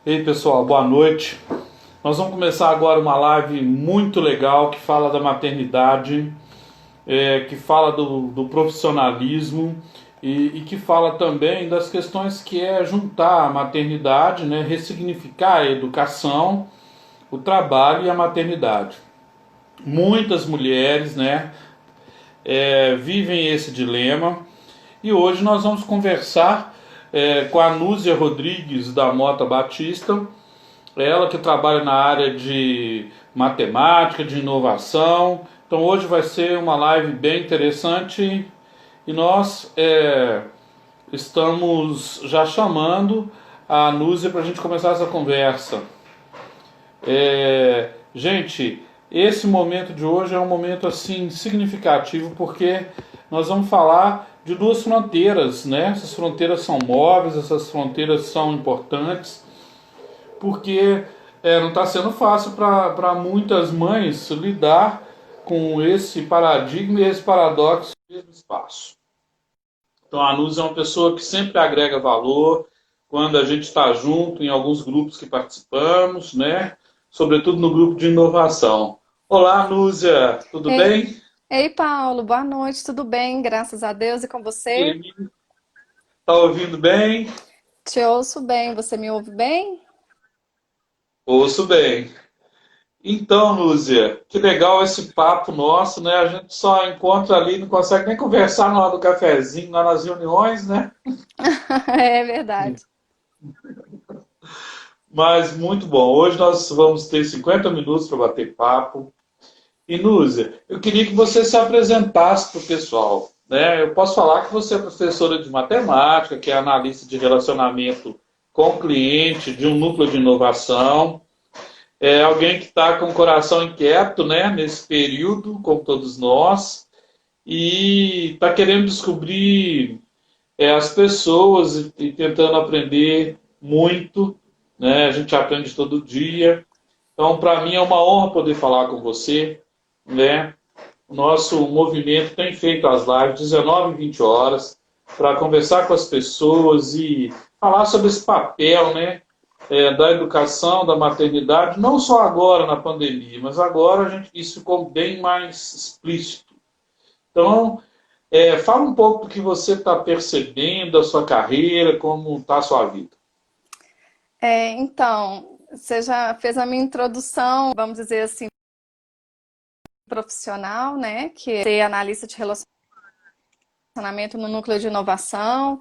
Ei pessoal, boa noite. Nós vamos começar agora uma live muito legal que fala da maternidade, que fala do profissionalismo e que fala também das questões que é juntar a maternidade, né, ressignificar a educação, o trabalho e a maternidade. Muitas mulheres, né, vivem esse dilema e hoje nós vamos conversar com a Núzia Rodrigues da Mota Batista. Ela que trabalha na área de matemática, de inovação. Então hoje vai ser uma live bem interessante e nós estamos já chamando a Núzia para a gente começar essa conversa. Gente, esse momento de hoje é um momento assim significativo porque nós vamos falar de duas fronteiras, né? Essas fronteiras são móveis, essas fronteiras são importantes porque não está sendo fácil para muitas mães lidar com esse paradigma e esse paradoxo do mesmo espaço. Então a Nuz é uma pessoa que sempre agrega valor quando a gente está junto em alguns grupos que participamos, né? Sobretudo no grupo de inovação. Olá, Núzia, tudo Ei, bem? ei, Paulo, boa noite, tudo bem? Graças a Deus e com você? Está ouvindo bem? Te ouço bem, você me ouve bem? Ouço bem. Então, Lúzia, que legal esse papo nosso, né? A gente só encontra ali, não consegue nem conversar na hora do cafezinho, lá nas reuniões, né? É verdade. Mas muito bom. Hoje nós vamos ter 50 minutos para bater papo. E, Lúzia, eu queria que você se apresentasse para o pessoal, né? Eu posso falar que você é professora de matemática, que é analista de relacionamento com o cliente, de um núcleo de inovação. É alguém que está com o coração inquieto, né, nesse período, como todos nós, e está querendo descobrir as pessoas e tentando aprender muito, né? A gente aprende todo dia. Então, para mim é uma honra poder falar com você, né? O nosso movimento tem feito as lives 19 e 20 horas para conversar com as pessoas e falar sobre esse papel, né? Da educação, da maternidade, não só agora na pandemia, mas agora isso ficou bem mais explícito. Então, fala um pouco do que você está percebendo da sua carreira, como está a sua vida. Então, você já fez a minha introdução, vamos dizer assim, profissional, né? Que é ser analista de relacionamento no núcleo de inovação,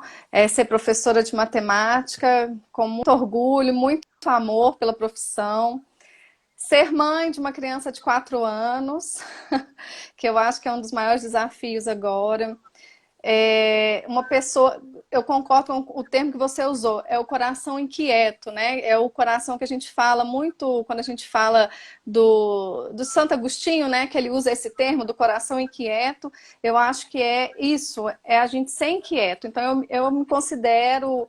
ser professora de matemática, com muito orgulho, muito amor pela profissão. Ser mãe de uma criança de 4 anos, que eu acho que é um dos maiores desafios agora. Uma pessoa, eu concordo com o termo que você usou, é o coração inquieto, né? É o coração que a gente fala muito quando a gente fala do Santo Agostinho, né? Que ele usa esse termo do coração inquieto. Eu acho que é isso, é a gente ser inquieto. Então eu me considero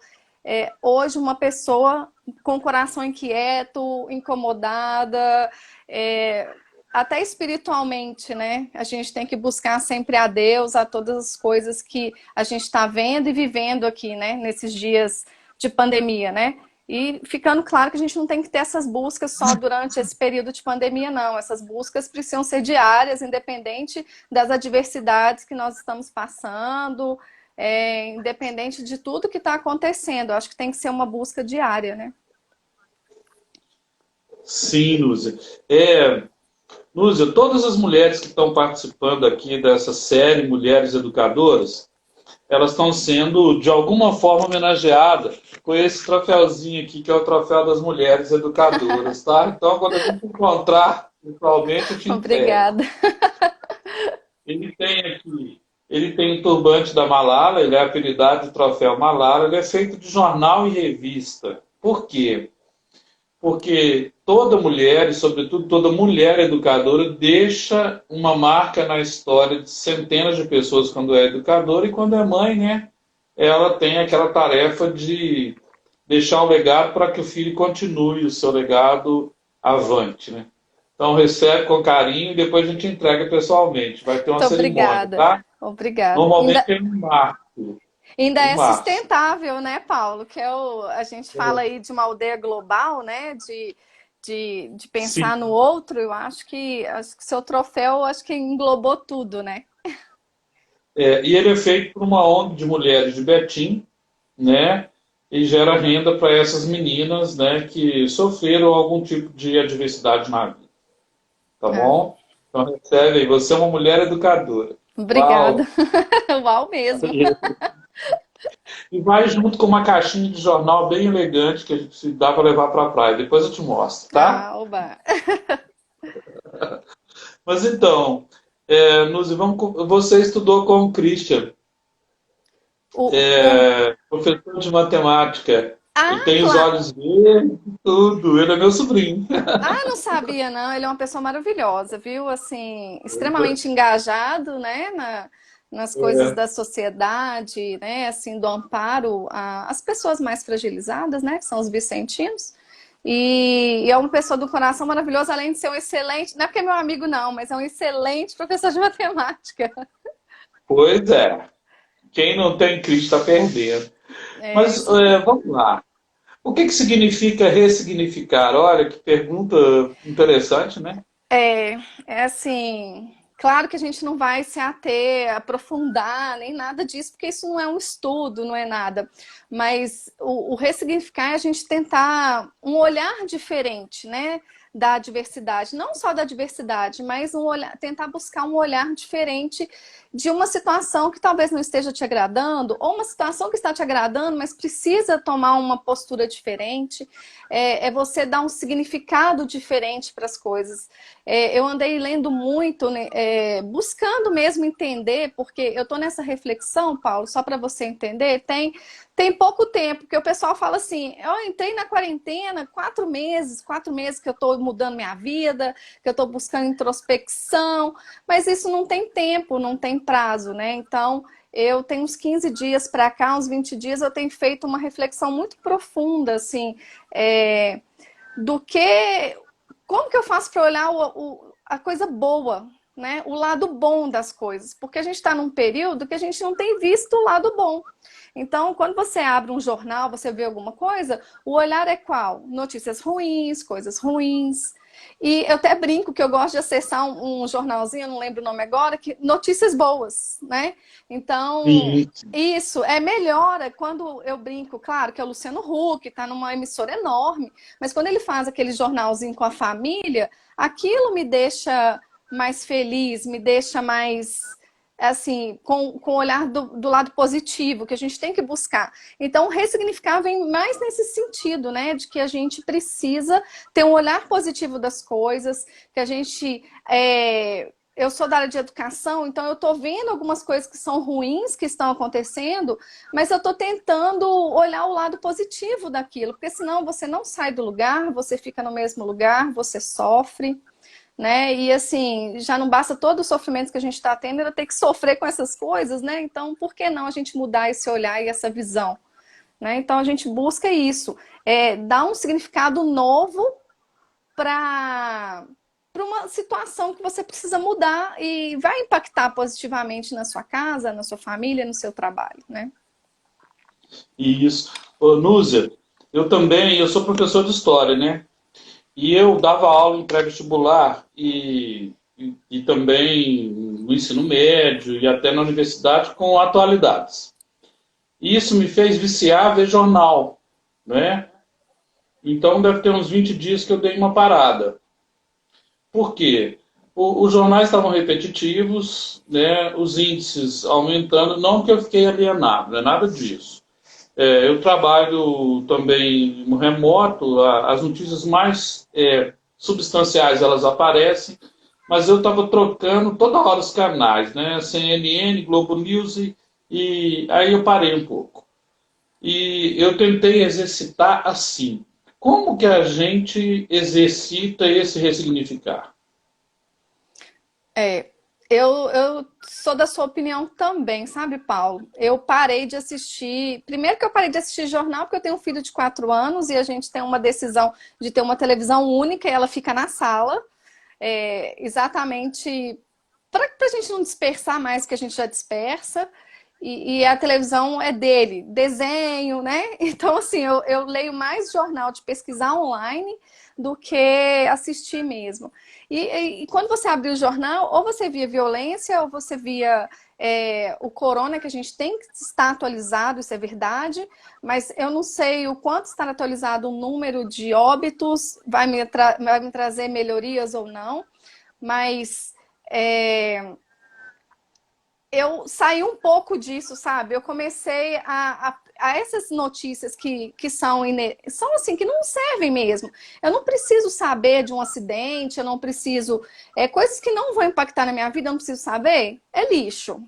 hoje uma pessoa com o coração inquieto, incomodada, é, até espiritualmente, né? A gente tem que buscar sempre a Deus, a todas as coisas que a gente está vendo e vivendo aqui, né? Nesses dias de pandemia, né? E ficando claro que a gente não tem que ter essas buscas só durante esse período de pandemia, não. Essas buscas precisam ser diárias, independente das adversidades que nós estamos passando, independente de tudo que está acontecendo. Eu acho que tem que ser uma busca diária, né? Sim, Lúcia. Lúcia, todas as mulheres que estão participando aqui dessa série Mulheres Educadoras, elas estão sendo, de alguma forma, homenageadas com esse troféuzinho aqui, que é o troféu das Mulheres Educadoras, tá? Então, quando a gente encontrar, pessoalmente, eu te entrego. Obrigada. Ele tem aqui, ele tem o turbante da Malala, ele é apelidado de troféu Malala, ele é feito de jornal e revista. Por quê? Porque toda mulher, e sobretudo toda mulher educadora, deixa uma marca na história de centenas de pessoas quando é educadora e quando é mãe, né? Ela tem aquela tarefa de deixar um legado para que o filho continue o seu legado avante, né? Então recebe com carinho e depois a gente entrega pessoalmente. Vai ter uma Muito cerimônia, obrigada. tá? Obrigada. Normalmente é um marco. Ainda Em é março. sustentável, né, Paulo? Que é a gente fala aí de uma aldeia global, né? De Sim. pensar no outro. Eu acho que seu troféu acho que englobou tudo, né? E ele é feito por uma ONG de mulheres de Betim, né? E gera renda para essas meninas, né, que sofreram algum tipo de adversidade na vida, tá Ah, bom? Então recebe aí, você é uma mulher educadora. obrigada. Uau! Uau mesmo. E vai junto com uma caixinha de jornal bem elegante que a gente dá para levar para a praia. Depois eu te mostro, tá? Ah, oba. Mas então, Nuzi, você estudou com o Christian, O... professor de matemática. Ah, Ele tem os claro. olhos verdes, tudo. Ele é meu sobrinho. Ah, não sabia, não. Ele é uma pessoa maravilhosa, viu? Assim, extremamente engajado, né, nas coisas da sociedade, né, assim, do amparo às pessoas mais fragilizadas, né, que são os vicentinos. E é uma pessoa do coração maravilhoso, além de ser um excelente, não é porque é meu amigo, não, mas é um excelente professor de matemática. Pois é. Quem não tem Cristo está perdendo. É Mas isso aí. vamos lá. O que que significa ressignificar? Olha, que pergunta interessante, né? É, é assim, claro que a gente não vai se ater, aprofundar, nem nada disso, porque isso não é um estudo, não é nada. Mas o ressignificar é a gente tentar um olhar diferente, né? Da diversidade, não só da diversidade, mas um olhar, tentar buscar um olhar diferente de uma situação que talvez não esteja te agradando, ou uma situação que está te agradando, mas precisa tomar uma postura diferente. É você dar um significado diferente para as coisas. Eu andei lendo muito, né, buscando mesmo entender, porque eu estou nessa reflexão, Paulo, só para você entender, tem pouco tempo, porque o pessoal fala assim, eu entrei na quarentena 4 meses que eu estou mudando minha vida, que eu estou buscando introspecção, mas isso não tem tempo, não tem prazo, né? Então, eu tenho uns 15 dias para cá, uns 20 dias, eu tenho feito uma reflexão muito profunda, assim, é, do que como que eu faço para olhar a coisa boa, né? O lado bom das coisas, porque a gente está num período que a gente não tem visto o lado bom. Então, quando você abre um jornal, você vê alguma coisa, o olhar é qual? Notícias ruins, coisas ruins. E eu até brinco que eu gosto de acessar um jornalzinho, eu não lembro o nome agora, que notícias boas, né? Então, Sim. isso é melhor quando eu brinco, claro, que é o Luciano Huck, está numa emissora enorme, mas quando ele faz aquele jornalzinho com a família, aquilo me deixa mais feliz, me deixa mais, assim, com o olhar do lado positivo, que a gente tem que buscar. Então, ressignificar vem mais nesse sentido, né? De que a gente precisa ter um olhar positivo das coisas, que a gente... eu sou da área de educação, então eu estou vendo algumas coisas que são ruins que estão acontecendo, mas eu estou tentando olhar o lado positivo daquilo, porque senão você não sai do lugar, você fica no mesmo lugar, você sofre, né? E assim, já não basta todo o sofrimento que a gente está tendo, ainda ter que sofrer com essas coisas, né? Então, por que não a gente mudar esse olhar e essa visão? Né? Então, a gente busca isso, dar um significado novo para uma situação que você precisa mudar e vai impactar positivamente na sua casa, na sua família, no seu trabalho, né? Isso. Ô, Núzia, eu sou professor de história, né? E eu dava aula em pré-vestibular e também no ensino médio e até na universidade com atualidades. E isso me fez viciar a ver jornal, né? Então deve ter uns 20 dias que eu dei uma parada. Por quê? Os jornais estavam repetitivos, né? Os índices aumentando, não que eu fiquei alienado, não é nada disso. Eu trabalho também no remoto, as notícias mais substanciais elas aparecem, mas eu estava trocando toda hora os canais, né? CNN, Globo News e aí eu parei um pouco. E eu tentei exercitar assim. Como que a gente exercita esse ressignificar? É, eu sou da sua opinião também, sabe, Paulo? Eu parei de assistir. Primeiro que eu parei de assistir jornal, porque eu tenho um filho de 4 anos e a gente tem uma decisão de ter uma televisão única e ela fica na sala, exatamente para a gente não dispersar mais que a gente já dispersa. e a televisão é dele, desenho, né? Então, assim, eu leio mais jornal de pesquisar online do que assistir mesmo. E quando você abre o jornal, ou você via violência, ou você via o corona, que a gente tem que estar atualizado, isso é verdade, mas eu não sei o quanto estar atualizado o número de óbitos vai me trazer melhorias ou não, mas eu saí um pouco disso, sabe? Eu comecei a essas notícias que são assim, que não servem mesmo. Eu não preciso saber de um acidente, eu não preciso... coisas que não vão impactar na minha vida, eu não preciso saber. É lixo.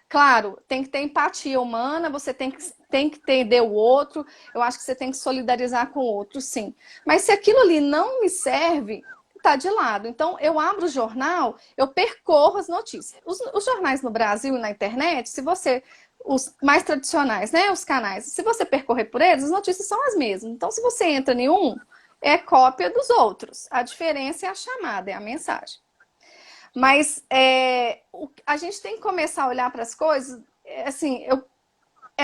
Claro, tem que ter empatia humana, você tem que entender o outro, eu acho que você tem que solidarizar com o outro, sim. Mas se aquilo ali não me serve, tá de lado. Então, eu abro o jornal, eu percorro as notícias. Os jornais no Brasil e na internet, se você... Os mais tradicionais, né? Os canais. Se você percorrer por eles, as notícias são as mesmas. Então, se você entra em um, é cópia dos outros. A diferença é a chamada, é a mensagem. Mas a gente tem que começar a olhar para as coisas, assim,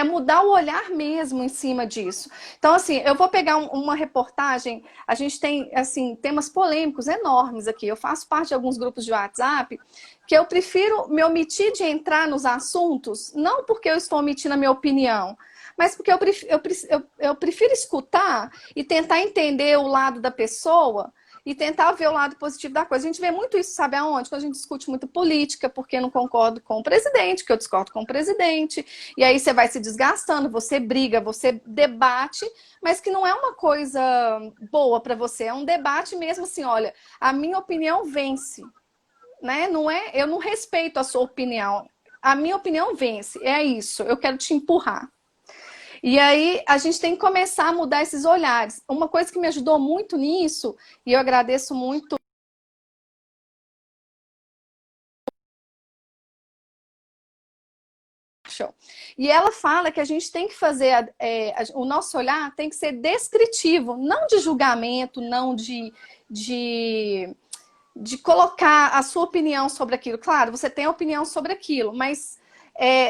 mudar o olhar mesmo em cima disso. Então, assim, eu vou pegar uma reportagem, a gente tem, assim, temas polêmicos enormes aqui. Eu faço parte de alguns grupos de WhatsApp que eu prefiro me omitir de entrar nos assuntos, não porque eu estou omitindo a minha opinião, mas porque eu prefiro escutar e tentar entender o lado da pessoa e tentar ver o lado positivo da coisa. A gente vê muito isso, sabe aonde? Quando a gente discute muito política, porque eu não concordo com o presidente, que eu discordo com o presidente, e aí você vai se desgastando, você briga, você debate, mas que não é uma coisa boa para você, é um debate mesmo assim, olha, a minha opinião vence, né? Eu não respeito a sua opinião, a minha opinião vence, é isso, eu quero te empurrar. E aí a gente tem que começar a mudar esses olhares. Uma coisa que me ajudou muito nisso, e eu agradeço muito e ela fala que a gente tem que fazer, o nosso olhar tem que ser descritivo, não de julgamento, não de colocar a sua opinião sobre aquilo. Claro, você tem opinião sobre aquilo, mas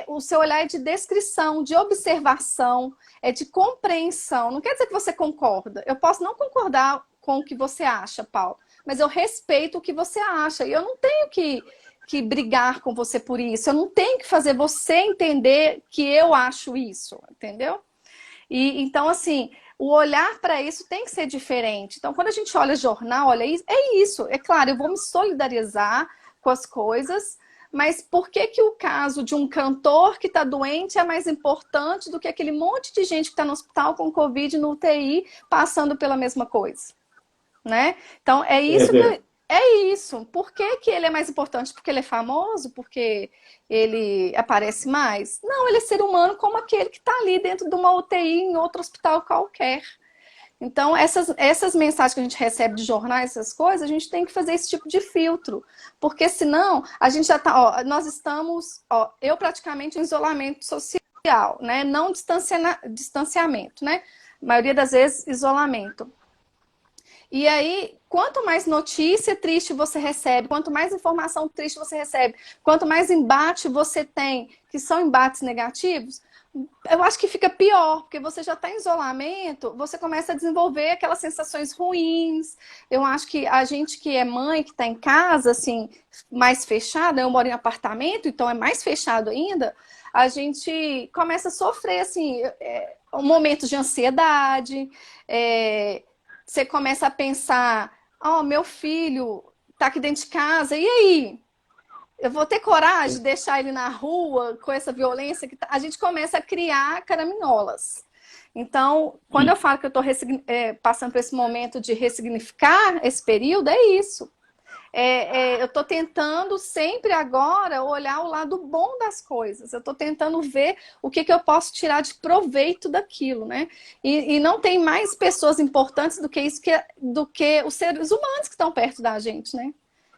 o seu olhar é de descrição, de observação, é de compreensão. Não quer dizer que você concorda. Eu posso não concordar com o que você acha, Paulo, mas eu respeito o que você acha. E eu não tenho que brigar com você por isso. Eu não tenho que fazer você entender que eu acho isso, entendeu? E então, assim, o olhar para isso tem que ser diferente. Então, quando a gente olha jornal, olha isso, é isso. É claro, eu vou me solidarizar com as coisas, mas por que que o caso de um cantor que está doente é mais importante do que aquele monte de gente que está no hospital com Covid, no UTI, passando pela mesma coisa? Né? Então, é isso que... É isso. Por que que ele é mais importante? Porque ele é famoso? Porque ele aparece mais? Não, ele é ser humano como aquele que está ali dentro de uma UTI em outro hospital qualquer. Então, essas mensagens que a gente recebe de jornais, essas coisas, a gente tem que fazer esse tipo de filtro. Porque senão, a gente já está... Nós estamos... eu praticamente em isolamento social, né? Não distanciamento, né? A maioria das vezes, isolamento. E aí, quanto mais notícia triste você recebe, quanto mais informação triste você recebe, quanto mais embate você tem, que são embates negativos, eu acho que fica pior, porque você já está em isolamento, você começa a desenvolver aquelas sensações ruins. Eu acho que a gente que é mãe, que está em casa, assim, mais fechada, eu moro em apartamento, então é mais fechado ainda, a gente começa a sofrer, assim, momentos de ansiedade, você começa a pensar, meu filho tá aqui dentro de casa, e aí? Eu vou ter coragem de deixar ele na rua com essa violência? A gente começa a criar caraminholas. Então, quando eu falo que eu estou passando por esse momento de ressignificar esse período, é isso. Eu estou tentando sempre agora olhar o lado bom das coisas. Eu estou tentando ver o que eu posso tirar de proveito daquilo, né? E não tem mais pessoas importantes do que isso, do que os seres humanos que estão perto da gente, né?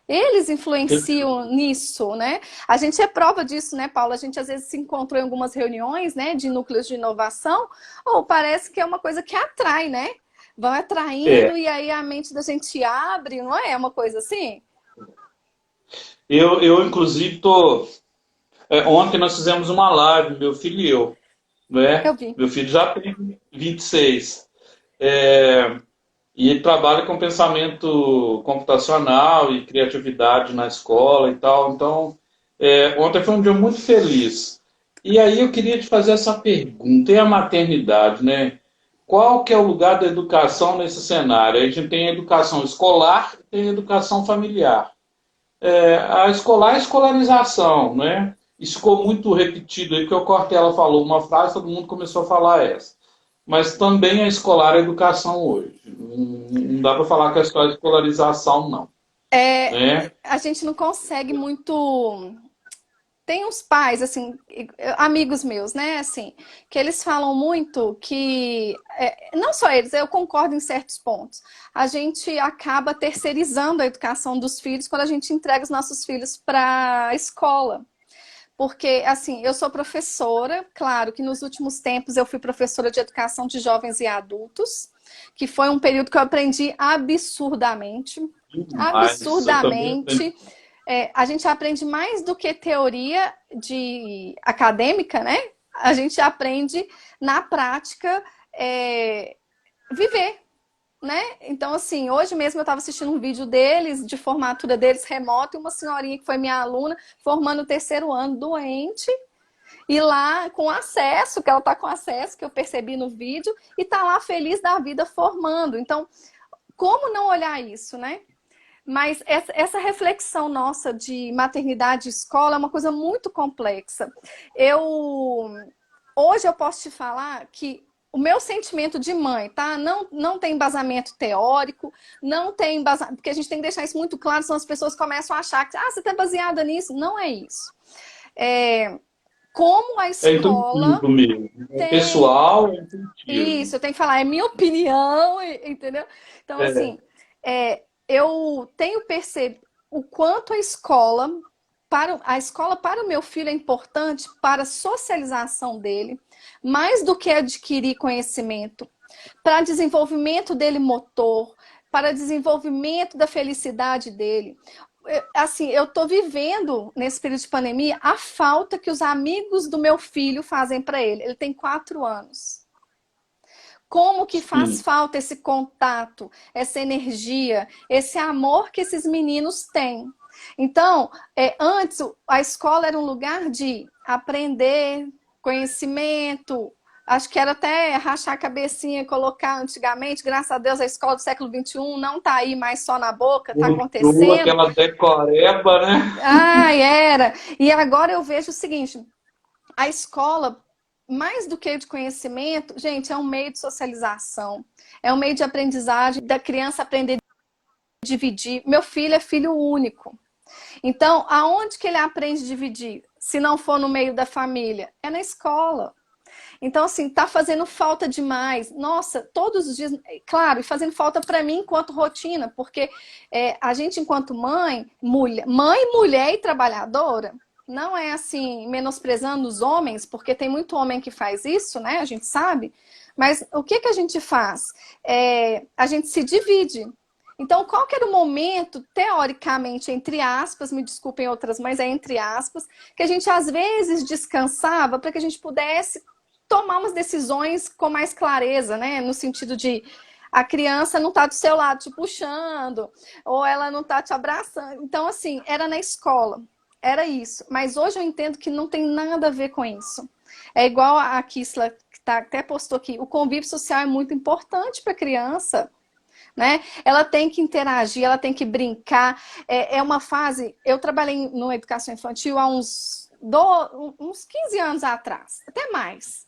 Eles influenciam nisso, né? A gente é prova disso, né, Paula? A gente às vezes se encontrou em algumas reuniões, né, de núcleos de inovação, ou parece que é uma coisa que atrai, né? Vão atraindo e aí a mente da gente abre, não é uma coisa assim? Eu inclusive, estou Ontem nós fizemos uma live, meu filho e eu, né? Eu vi. Meu filho já tem 26. É, e ele trabalha com pensamento computacional e criatividade na escola e tal. Então, ontem foi um dia muito feliz. E aí eu queria te fazer essa pergunta. E a maternidade, né? Qual que é o lugar da educação nesse cenário? A gente tem a educação escolar e tem a educação familiar. A escolar é a escolarização, né? Isso ficou muito repetido aí, porque o Cortella falou uma frase, todo mundo começou a falar essa. Mas também é escolar a educação hoje. Não dá para falar que é só a escolarização, não. É, Né? a gente não consegue muito. Tem uns pais, assim, amigos meus, né, assim, que eles falam muito que, não só eles, eu concordo em certos pontos, a gente acaba terceirizando a educação dos filhos quando a gente entrega os nossos filhos para a escola. Porque, assim, eu sou professora, claro que nos últimos tempos eu fui professora de educação de jovens e adultos, que foi um período que eu aprendi absurdamente, Mas eu também absurdamente. A gente aprende mais do que teoria acadêmica, né? A gente aprende na prática viver, né? Então, assim, hoje mesmo eu estava assistindo um vídeo deles, de formatura deles remoto, e uma senhorinha que foi minha aluna, formando o terceiro ano, doente, e lá com acesso, que ela está com acesso, que eu percebi no vídeo, e está lá feliz da vida formando. Então, como não olhar isso, né? Mas essa reflexão nossa de maternidade e escola é uma coisa muito complexa. Hoje eu posso te falar que o meu sentimento de mãe, tá? Não tem embasamento teórico, não tem embasamento, porque a gente tem que deixar isso muito claro, senão as pessoas começam a achar que você está baseada nisso. Não é isso. Como a é escola intuitivo mesmo. É tem... pessoal, é intuitivo. Isso, eu tenho que falar, é minha opinião, entendeu? Então, É, assim, eu tenho percebido o quanto a escola para o meu filho é importante para a socialização dele, mais do que adquirir conhecimento, para desenvolvimento dele motor, para desenvolvimento da felicidade dele. Assim, eu estou vivendo, nesse período de pandemia, a falta que os amigos do meu filho fazem para ele. Ele tem 4 anos. Como que faz sim. falta esse contato, essa energia, esse amor que esses meninos têm. Então, antes a escola era um lugar de aprender conhecimento. Acho que era até rachar a cabecinha e colocar antigamente. Graças a Deus, a escola do século XXI não está aí mais só na boca, está Mudou acontecendo. aquela decoreba, né? Ai, era. E agora eu vejo o seguinte, a escola, mais do que de conhecimento, gente, é um meio de socialização, é um meio de aprendizagem, da criança aprender a dividir. Meu filho é filho único. Então, aonde que ele aprende a dividir? Se não for no meio da família? É na escola. Então, assim, tá fazendo falta demais. Nossa, todos os dias, claro, e fazendo falta para mim enquanto rotina, porque a gente, enquanto mãe, mulher e trabalhadora, não é assim, menosprezando os homens, porque tem muito homem que faz isso, né? A gente sabe. Mas o que que a gente faz? A gente se divide. Então, qual que era o momento, teoricamente, entre aspas, me desculpem outras, mas é entre aspas, que a gente às vezes descansava para que a gente pudesse tomar umas decisões com mais clareza, né? No sentido de a criança não tá do seu lado te puxando, ou ela não tá te abraçando. Então, assim, era na escola, era isso. Mas hoje eu entendo que não tem nada a ver com isso. É igual a Kisla, que até postou aqui, o convívio social é muito importante para a criança. Né? Ela tem que interagir, ela tem que brincar. É uma fase... Eu trabalhei na educação infantil há uns 15 anos atrás, até mais.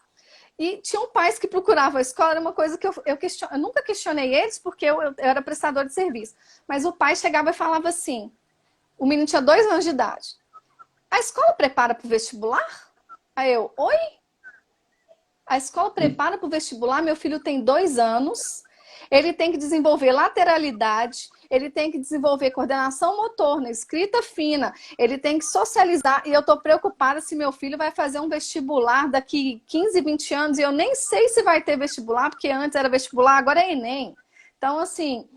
E tinham pais que procuravam a escola, era uma coisa que eu nunca questionei eles, porque eu era prestador de serviço. Mas o pai chegava e falava assim, o menino tinha 2 anos de idade. A escola prepara para o vestibular? Aí eu, oi? A escola prepara para o vestibular? Meu filho tem 2 anos, ele tem que desenvolver lateralidade, ele tem que desenvolver coordenação motor, escrita fina, ele tem que socializar, e eu estou preocupada se meu filho vai fazer um vestibular daqui 15, 20 anos, e eu nem sei se vai ter vestibular, porque antes era vestibular, agora é Enem. Então, assim,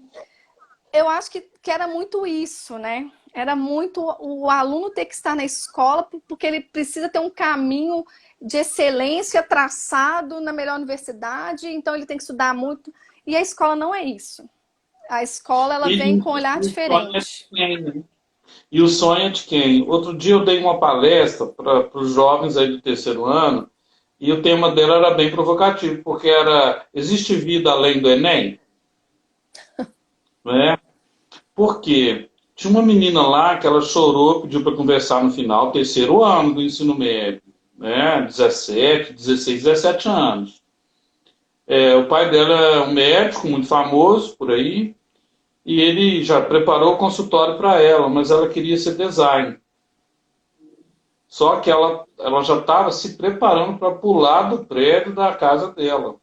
eu acho que era muito isso, né? Era muito o aluno ter que estar na escola porque ele precisa ter um caminho de excelência traçado na melhor universidade, então ele tem que estudar muito. E a escola não é isso. A escola, ela vem com um olhar E o sonho é de diferente. quem, né? E o sonho é de quem? Outro dia eu dei uma palestra para os jovens aí do terceiro ano, e o tema dela era bem provocativo, porque era: existe vida além do Enem? Né? Por quê? Tinha uma menina lá que ela chorou, pediu para conversar no final, terceiro ano do ensino médio, né? 17, 16, 17 anos. O pai dela é um médico muito famoso por aí, e ele já preparou o consultório para ela, mas ela queria ser designer. Só que ela já estava se preparando para pular do prédio da casa dela.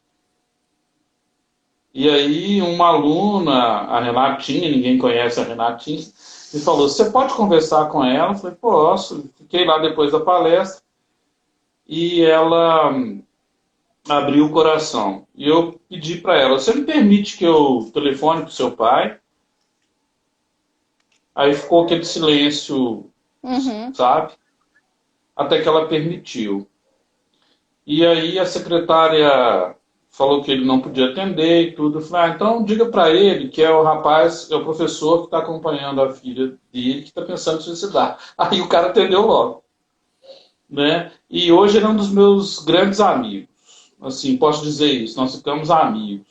E aí uma aluna, a Renatinha, ninguém conhece a Renatinha, me falou: você pode conversar com ela? Eu falei: posso. Fiquei lá depois da palestra e ela abriu o coração. E eu pedi para ela: você me permite que eu telefone para o seu pai? Aí ficou aquele silêncio, Uhum. sabe? Até que ela permitiu. E aí a secretária falou que ele não podia atender e tudo. Eu falei: então diga para ele que é o rapaz, é o professor que está acompanhando a filha dele, que está pensando em suicidar. Aí o cara atendeu logo, né? E hoje ele é um dos meus grandes amigos. Assim, posso dizer isso, nós ficamos amigos.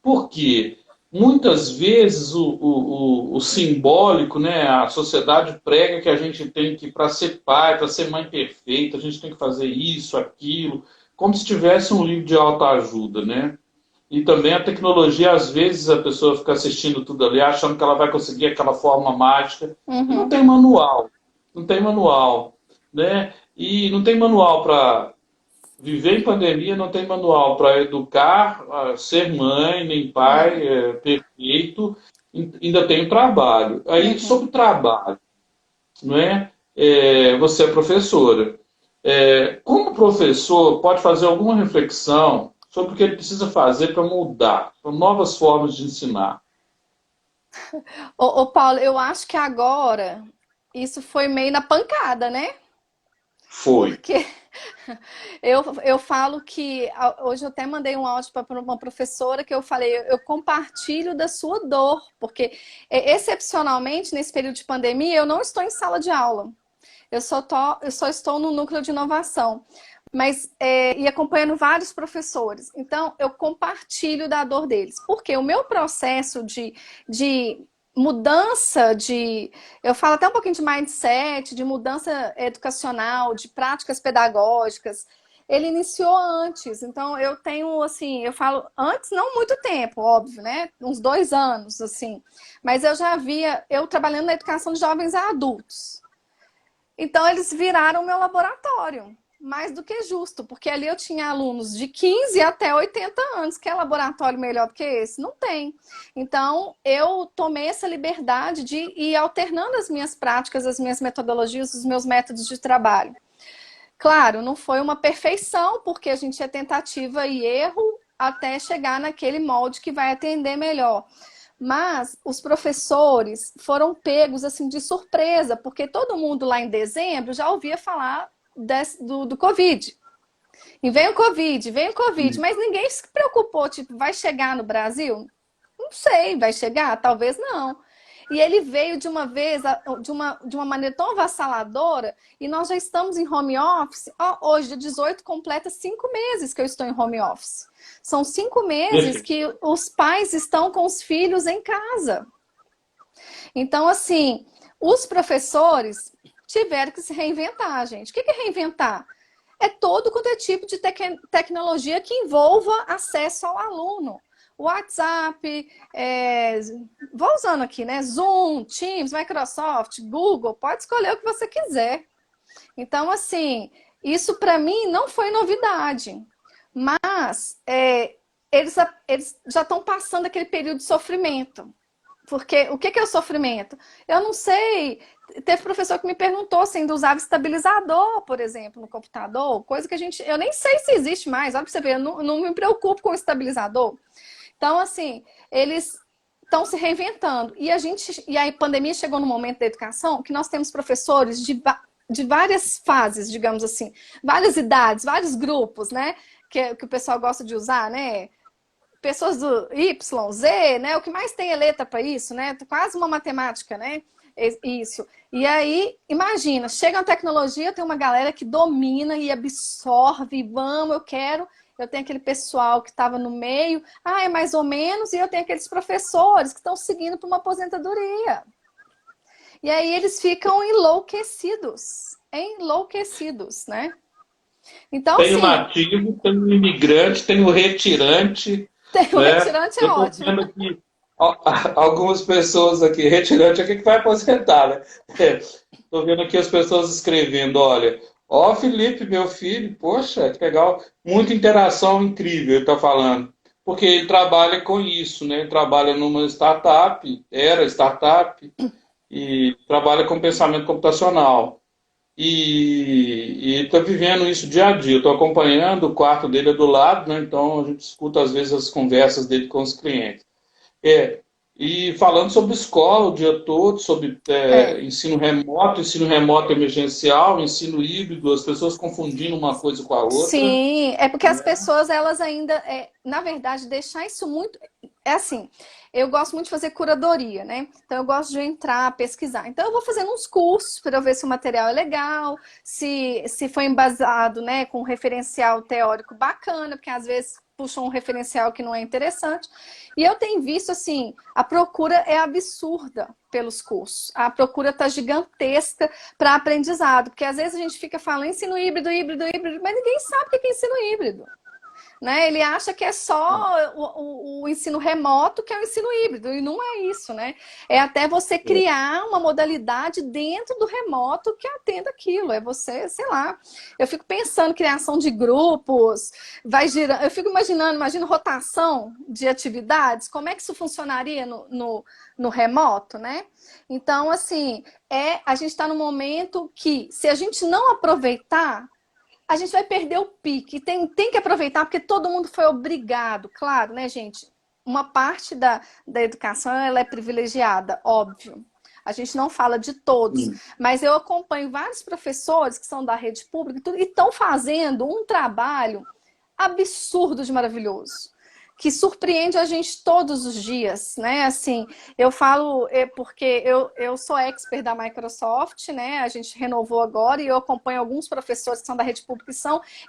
Por quê? Muitas vezes o simbólico, né, a sociedade prega que a gente tem que, para ser pai, para ser mãe perfeita, a gente tem que fazer isso, aquilo, como se tivesse um livro de autoajuda, né? E também a tecnologia, às vezes a pessoa fica assistindo tudo ali, achando que ela vai conseguir aquela forma mágica, e não Uhum. tem manual, não tem manual, né? E não tem manual para viver em pandemia, não tem manual para educar, ser mãe, nem pai, perfeito, ainda tem o trabalho. Aí, Uhum. sobre o trabalho, não é? Você é professora. Como professor, pode fazer alguma reflexão sobre o que ele precisa fazer para mudar, para novas formas de ensinar? Paulo, eu acho que agora isso foi meio na pancada, né? Foi. Porque eu falo que hoje eu até mandei um áudio para uma professora que eu falei, eu compartilho da sua dor, porque excepcionalmente nesse período de pandemia eu não estou em sala de aula. Eu só estou no núcleo de inovação, mas e acompanhando vários professores. Então, eu compartilho da dor deles. Porque o meu processo de mudança de. Eu falo até um pouquinho de mindset, de mudança educacional, de práticas pedagógicas. Ele iniciou antes, então eu tenho assim, eu falo antes, não muito tempo, óbvio, né? Uns 2 anos, assim. Mas eu já via, eu trabalhando na educação de jovens a adultos. Então, eles viraram meu laboratório. Mais do que justo, porque ali eu tinha alunos de 15 até 80 anos. Que é laboratório melhor do que esse? Não tem. Então, eu tomei essa liberdade de ir alternando as minhas práticas, as minhas metodologias, os meus métodos de trabalho. Claro, não foi uma perfeição, porque a gente é tentativa e erro até chegar naquele molde que vai atender melhor. Mas os professores foram pegos assim de surpresa, porque todo mundo lá em dezembro já ouvia falar do Covid. E vem o Covid, mas ninguém se preocupou, tipo, vai chegar no Brasil? Não sei, vai chegar? Talvez não. E ele veio de uma vez, de uma maneira tão avassaladora, e nós já estamos em home office. Hoje, dia 18, completa 5 meses que eu estou em home office. São 5 meses Perfeito. que os pais estão com os filhos em casa. Então, assim, os professores tiveram que se reinventar, gente. O que é reinventar? É todo quanto é tipo de tecnologia que envolva acesso ao aluno. WhatsApp, vou usando aqui, né? Zoom, Teams, Microsoft, Google, pode escolher o que você quiser. Então, assim, isso para mim não foi novidade. Mas eles já estão passando aquele período de sofrimento. Porque o que é o sofrimento? Eu não sei. Teve professor que me perguntou se ainda usava estabilizador, por exemplo, no computador, coisa que eu nem sei se existe mais. Olha pra você ver, eu não me preocupo com estabilizador. Então, assim, eles estão se reinventando. E aí a pandemia chegou no momento da educação que nós temos professores de várias fases, digamos assim, várias idades, vários grupos, né? Que o pessoal gosta de usar, né? Pessoas do Y, Z, né? O que mais tem é letra para isso, né? Quase uma matemática, né? Isso. E aí, imagina, chega a tecnologia, tem uma galera que domina e absorve, vamos, eu tenho aquele pessoal que estava no meio, é mais ou menos, e eu tenho aqueles professores que estão seguindo para uma aposentadoria. E aí eles ficam enlouquecidos, né? Então, Tem o assim, nativo, tem o imigrante, tem o retirante. tem o Né? retirante é Eu estou ótimo. vendo aqui algumas pessoas aqui, retirante aqui que vai aposentar, né? Estou vendo aqui as pessoas escrevendo, olha, ó Felipe, meu filho, poxa, que legal, muita interação incrível, ele está falando. Porque ele trabalha com isso, né? Ele trabalha numa startup, era startup, e trabalha com pensamento computacional. E está vivendo isso dia a dia. Estou acompanhando, o quarto dele é do lado, né? Então a gente escuta às vezes as conversas dele com os clientes. E falando sobre escola o dia todo, sobre ensino remoto emergencial, ensino híbrido, as pessoas confundindo uma coisa com a outra. Sim, é porque as pessoas, elas ainda, na verdade, deixar isso muito... É assim, eu gosto muito de fazer curadoria, né? Então eu gosto de entrar, pesquisar. Então eu vou fazendo uns cursos para eu ver se o material é legal, se foi embasado, né, com um referencial teórico bacana, porque às vezes puxam um referencial que não é interessante. E eu tenho visto, assim, a procura é absurda pelos cursos. A procura está gigantesca para aprendizado, porque às vezes a gente fica falando ensino híbrido, mas ninguém sabe o que é ensino híbrido. Né? Ele acha que é só o ensino remoto que é o ensino híbrido, e não é isso, né? É até você criar uma modalidade dentro do remoto que atenda aquilo. É você, sei lá, eu fico pensando criação de grupos, vai girando, eu fico imagino rotação de atividades, como é que isso funcionaria no remoto, né? Então, assim, a gente está num momento que, se a gente não aproveitar, a gente vai perder o pique. Tem que aproveitar, porque todo mundo foi obrigado. Claro, né, gente? Uma parte da educação ela é privilegiada, óbvio. A gente não fala de todos. Mas eu acompanho vários professores que são da rede pública e estão fazendo um trabalho absurdo de maravilhoso, que surpreende a gente todos os dias, né? Assim, eu falo porque eu sou expert da Microsoft, né? A gente renovou agora e eu acompanho alguns professores que são da rede pública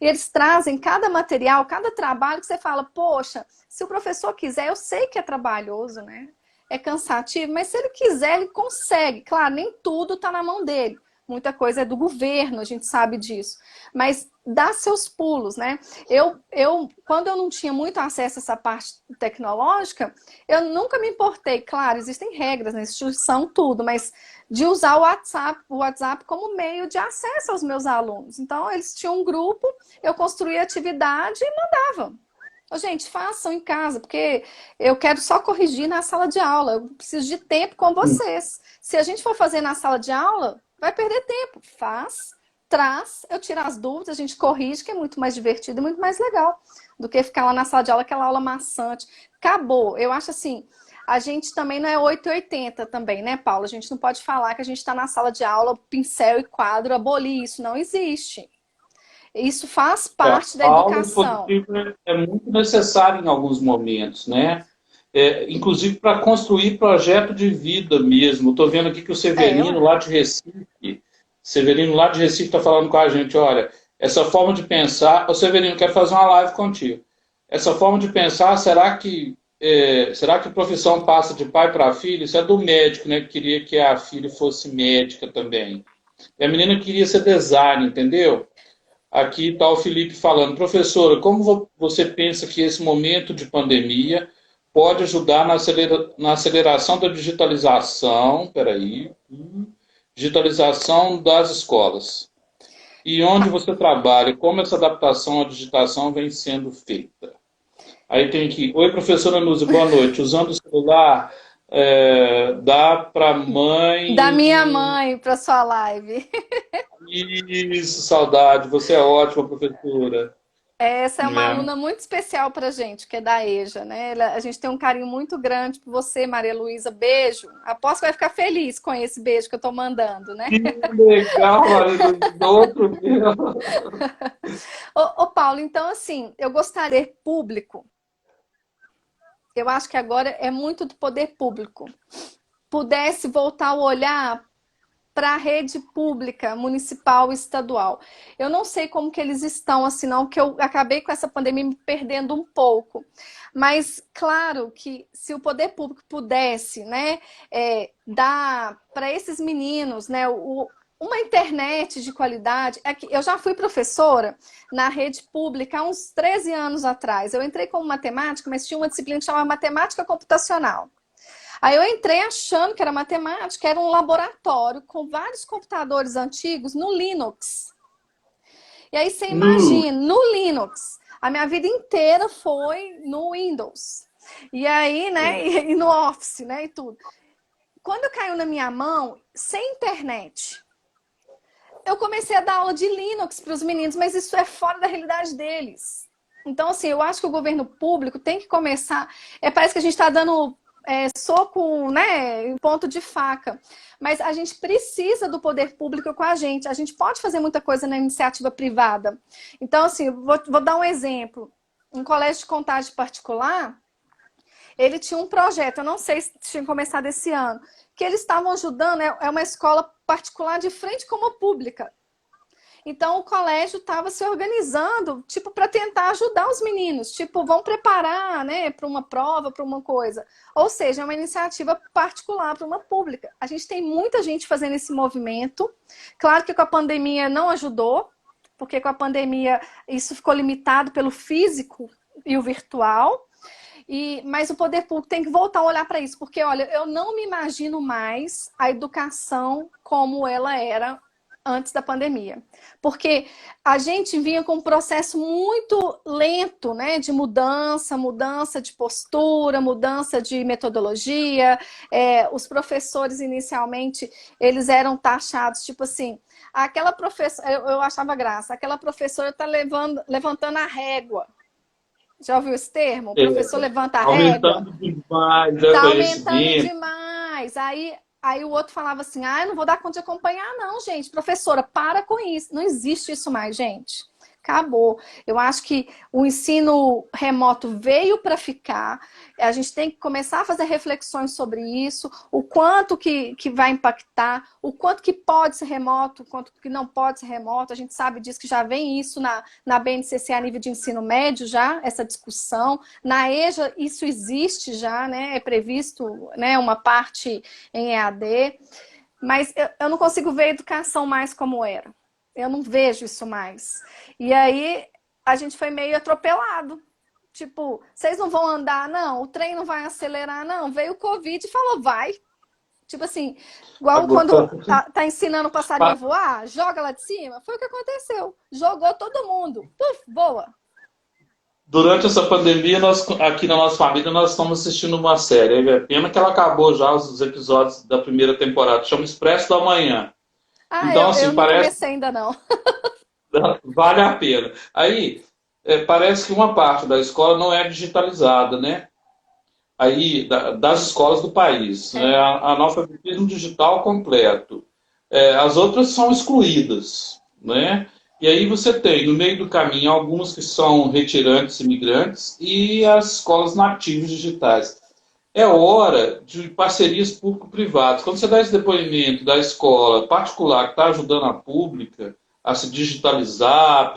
e eles trazem cada material, cada trabalho que você fala, poxa, se o professor quiser, eu sei que é trabalhoso, né? É cansativo, mas se ele quiser, ele consegue. Claro, nem tudo está na mão dele. Muita coisa é do governo, a gente sabe disso. Mas dá seus pulos, né? Quando eu não tinha muito acesso a essa parte tecnológica, eu nunca me importei. Claro, existem regras na instituição, tudo, mas de usar o WhatsApp como meio de acesso aos meus alunos. Então, eles tinham um grupo, eu construía atividade e mandava. Gente, façam em casa, porque eu quero só corrigir na sala de aula. Eu preciso de tempo com vocês. Se a gente for fazer na sala de aula, vai perder tempo. Traz, eu tiro as dúvidas, a gente corrige, que é muito mais divertido e muito mais legal do que ficar lá na sala de aula, aquela aula maçante. Acabou. Eu acho assim, a gente também não é 880 também, né, Paula? A gente não pode falar que a gente está na sala de aula, pincel e quadro, abolir isso. Não existe. Isso faz parte da A aula educação. expositiva é muito necessária em alguns momentos, né? Inclusive para construir projeto de vida mesmo. Estou vendo aqui que o Severino, lá de Recife, está falando com a gente, olha, essa forma de pensar... Ô Severino, quero fazer uma live contigo. Essa forma de pensar, será que a profissão passa de pai para filho? Isso é do médico, né? Que queria que a filha fosse médica também. E a menina queria ser designer, entendeu? Aqui está o Felipe falando, professora, como você pensa que esse momento de pandemia pode ajudar na aceleração da digitalização, digitalização das escolas? E onde você trabalha, como essa adaptação à digitação vem sendo feita? Aí tem aqui, oi professora Núzia, boa noite. Usando o celular, dá para mãe... Da minha mãe para sua live. Isso, saudade. Você é ótima, professora. Essa é uma né? aluna muito especial para a gente, que é da EJA, né? A gente tem um carinho muito grande por você, Maria Luísa. Beijo. Aposto que vai ficar feliz com esse beijo que eu estou mandando, né? Que legal, Marilu, do outro dia. Ô, Paulo, então assim, eu gostaria de público. Eu acho que agora é muito do poder público. Pudesse voltar o olhar para a rede pública, municipal e estadual. Eu não sei como que eles estão, assim, não, que eu acabei com essa pandemia me perdendo um pouco. Mas, claro que se o poder público pudesse, né, dar para esses meninos, né, uma internet de qualidade. É que eu já fui professora na rede pública há uns 13 anos atrás. Eu entrei como matemática, mas tinha uma disciplina que chamava matemática computacional. Aí eu entrei achando que era matemática, era um laboratório com vários computadores antigos no Linux. E aí você Nu. imagina, no Linux, a minha vida inteira foi no Windows. E aí, né, e no Office, né, e tudo. Quando caiu na minha mão, sem internet, eu comecei a dar aula de Linux para os meninos, mas isso é fora da realidade deles. Então, assim, eu acho que o governo público tem que começar. Parece que a gente está dando soco, né, em ponto de faca. Mas a gente precisa do poder público com a gente. A gente pode fazer muita coisa na iniciativa privada. Então, assim, vou dar um exemplo. Um colégio de contagem particular, ele tinha um projeto, eu não sei se tinha começado esse ano, que eles estavam ajudando, é uma escola particular de frente com uma pública. Então o colégio estava se organizando, tipo, para tentar ajudar os meninos, tipo, vão preparar, né, para uma prova, para uma coisa. Ou seja, é uma iniciativa particular para uma pública. A gente tem muita gente fazendo esse movimento. Claro que com a pandemia não ajudou, porque com a pandemia isso ficou limitado pelo físico e o virtual. Mas o poder público tem que voltar a olhar para isso, porque, olha, eu não me imagino mais a educação como ela era antes da pandemia. Porque a gente vinha com um processo muito lento, né, de mudança de postura, mudança de metodologia. Os professores, inicialmente, eles eram taxados, tipo assim, aquela professora, eu achava graça, aquela professora está levantando a régua. Já ouviu esse termo? O É, professor levanta a régua. aumentando demais Tá o aumentando conhecimento. demais. Aí o outro falava assim, eu não vou dar conta de acompanhar não, gente. Professora, para com isso. Não existe isso mais, gente. Acabou. Eu acho que o ensino remoto veio para ficar. A gente tem que começar a fazer reflexões sobre isso, o quanto que vai impactar, o quanto que pode ser remoto, o quanto que não pode ser remoto. A gente sabe disso, que já vem isso na BNCC a nível de ensino médio, já, essa discussão. Na EJA, isso existe já, né? É previsto, né, uma parte em EAD. Mas eu não consigo ver a educação mais como era. Eu não vejo isso mais. E aí a gente foi meio atropelado. Tipo, vocês não vão andar, não? O trem não vai acelerar, não? Veio o Covid e falou, vai. Tipo assim, igual quando Agora, tá ensinando o passarinho a voar, joga lá de cima. Foi o que aconteceu. Jogou todo mundo. Puf, voa. durante essa pandemia, nós, aqui na nossa família, nós estamos assistindo uma série. É pena que ela acabou já, os episódios da primeira temporada. Chama Expresso da Manhã. Ah, Então, eu assim, não parece comecei ainda não. vale a pena. Aí, parece que uma parte da escola não é digitalizada, né? Aí, das escolas do país, né? É. Analfabetismo digital completo. As outras são excluídas, né? E aí você tem, no meio do caminho, alguns que são retirantes imigrantes e as escolas nativas digitais. É hora de parcerias público-privadas. Quando você dá esse depoimento da escola particular que está ajudando a pública a se digitalizar,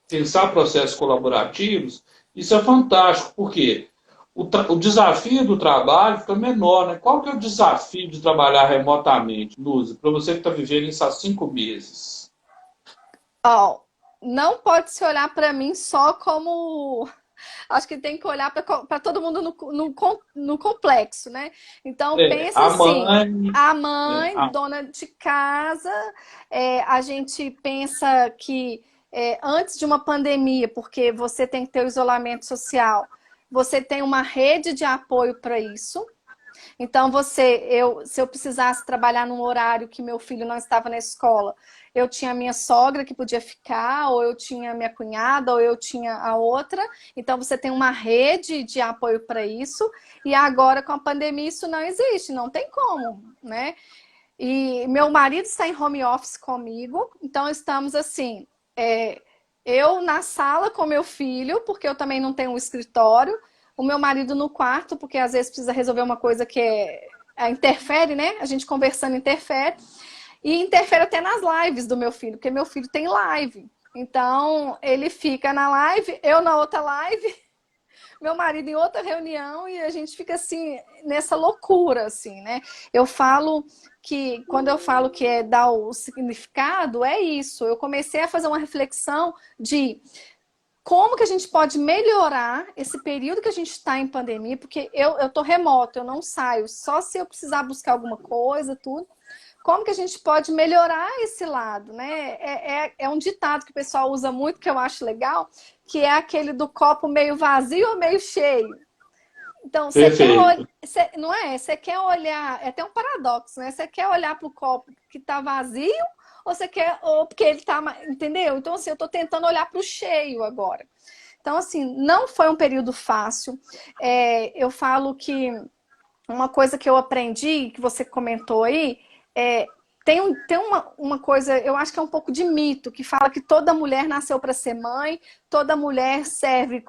pensar processos colaborativos, isso é fantástico, porque o desafio do trabalho fica menor, né? Qual que é o desafio de trabalhar remotamente, Lúcia, para você que está vivendo isso há 5 meses? Ó, não pode se olhar para mim só como. Acho que tem que olhar para todo mundo no complexo, né? Então, pense A assim: mãe, a é, mãe, dona de casa, a gente pensa que antes de uma pandemia, porque você tem que ter o isolamento social, você tem uma rede de apoio para isso. Então, se eu precisasse trabalhar num horário que meu filho não estava na escola, eu tinha a minha sogra que podia ficar, ou eu tinha a minha cunhada, ou eu tinha a outra. Então, você tem uma rede de apoio para isso. E agora, com a pandemia, isso não existe, não tem como, né? E meu marido está em home office comigo, então estamos assim, eu na sala com meu filho, porque eu também não tenho um escritório, o meu marido no quarto, porque às vezes precisa resolver uma coisa que interfere, né? A gente conversando interfere, e interfere até nas lives do meu filho, porque meu filho tem live. Então, ele fica na live, eu na outra live, meu marido em outra reunião e a gente fica assim, nessa loucura, assim, né? Eu falo que, quando eu falo que é dar o significado, é isso. Eu comecei a fazer uma reflexão de como que a gente pode melhorar esse período que a gente está em pandemia, porque eu tô remoto, eu não saio, só se eu precisar buscar alguma coisa, tudo. Como que a gente pode melhorar esse lado, né? É um ditado que o pessoal usa muito, que eu acho legal, que é aquele do copo meio vazio ou meio cheio. Então, você quer Perfeito. não é? Você quer olhar, é até um paradoxo, né? Você quer olhar para o copo que está vazio ou você quer, ou porque ele está, entendeu? Então, assim, eu estou tentando olhar para o cheio agora. Então, assim, não foi um período fácil. Eu falo que uma coisa que eu aprendi, que você comentou aí, é, tem uma coisa, eu acho que é um pouco de mito, que fala que toda mulher nasceu para ser mãe, toda mulher serve,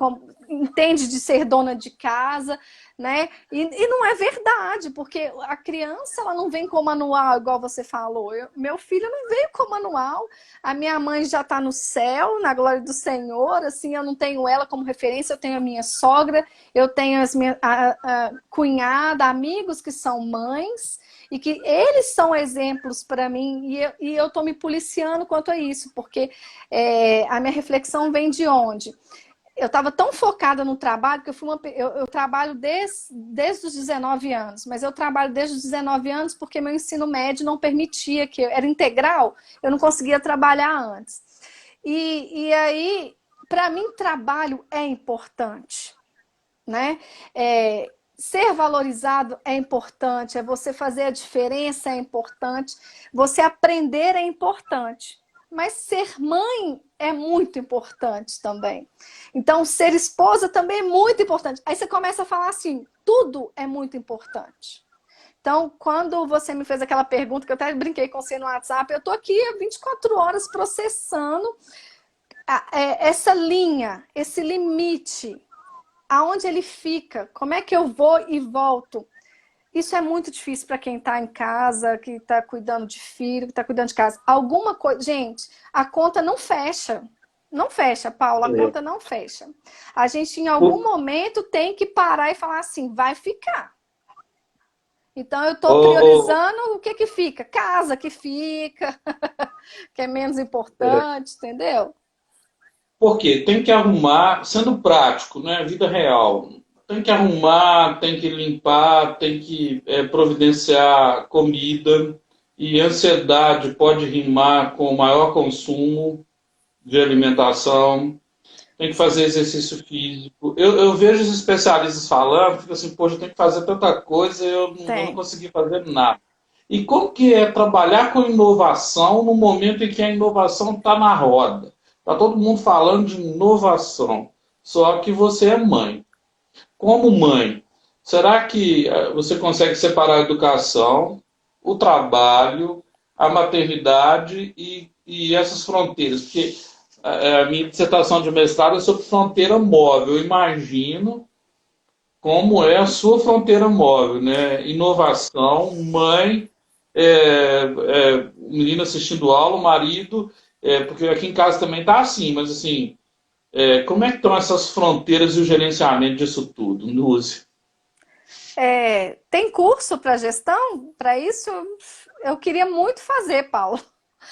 entende de ser dona de casa, né? E não é verdade, porque a criança ela não vem com manual, igual você falou. Meu filho não veio com manual, a minha mãe já está no céu, na glória do Senhor, assim, eu não tenho ela como referência, eu tenho a minha sogra, eu tenho a cunhada, amigos que são mães, e que eles são exemplos para mim, e eu estou me policiando quanto a isso, porque a minha reflexão vem de onde? Eu estava tão focada no trabalho, que eu trabalho desde os 19 anos, mas eu trabalho desde os 19 anos porque meu ensino médio não permitia, que era integral, eu não conseguia trabalhar antes. E aí, para mim, trabalho é importante, né? Ser valorizado é importante, é você fazer a diferença é importante, você aprender é importante. Mas ser mãe é muito importante também. Então, ser esposa também é muito importante. Aí você começa a falar assim, tudo é muito importante. Então, quando você me fez aquela pergunta, que eu até brinquei com você no WhatsApp, eu estou aqui há 24 horas processando essa linha, esse limite, aonde ele fica, como é que eu vou e volto. Isso é muito difícil para quem está em casa, que está cuidando de filho, que está cuidando de casa. Alguma coisa. Gente, a conta não fecha. Não fecha, Paula, a conta não fecha. A gente, em algum momento, tem que parar e falar assim: vai ficar. Então, eu estou Ô, priorizando o que que fica. Casa que fica, que é menos é, importante, entendeu? por quê? Tem que arrumar, sendo prático, né? Vida real. Tem que arrumar, tem que limpar, tem que providenciar comida. E ansiedade pode rimar com maior consumo de alimentação. Tem que fazer exercício físico. Eu vejo os especialistas falando, fico assim, poxa, eu tenho que fazer tanta coisa e eu não Tem. consegui fazer nada. E como que é trabalhar com inovação no momento em que a inovação está na roda? Está todo mundo falando de inovação, só que você é mãe. Como mãe, será que você consegue separar a educação, o trabalho, a maternidade e essas fronteiras? Porque a minha dissertação de mestrado é sobre fronteira móvel. Eu imagino como é a sua fronteira móvel, né? Inovação, mãe, menino assistindo aula, o marido, porque aqui em casa também está assim, mas assim, como é que estão essas fronteiras e o gerenciamento disso tudo, Núzio? Tem curso para gestão? Para isso, eu queria muito fazer, Paulo.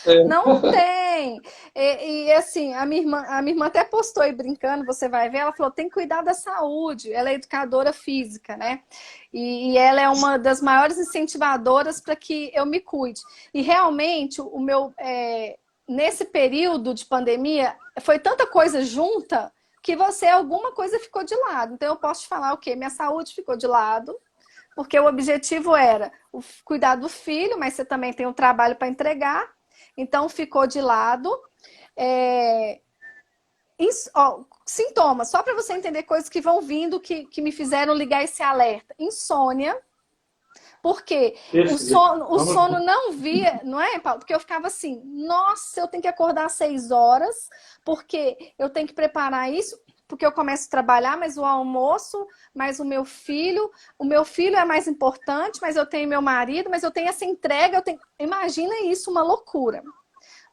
É, Não tem. Assim, a minha irmã até postou aí brincando, você vai ver, ela falou, tem que cuidar da saúde. Ela é educadora física, né? E ela é uma das maiores incentivadoras para que eu me cuide. E realmente, nesse período de pandemia, foi tanta coisa junta que alguma coisa ficou de lado. Então, eu posso te falar o quê? Minha saúde ficou de lado, porque o objetivo era cuidar do filho, mas você também tem um trabalho para entregar, então ficou de lado. Sintomas, só para você entender coisas que vão vindo que me fizeram ligar esse alerta. Insônia, porque o sono não via, não é, Paulo? Porque eu ficava assim, nossa, eu tenho que acordar às 6 horas, porque eu tenho que preparar isso, porque eu começo a trabalhar, mas o almoço, mas o meu filho é mais importante, mas eu tenho meu marido, mas eu tenho essa entrega, imagina isso, uma loucura.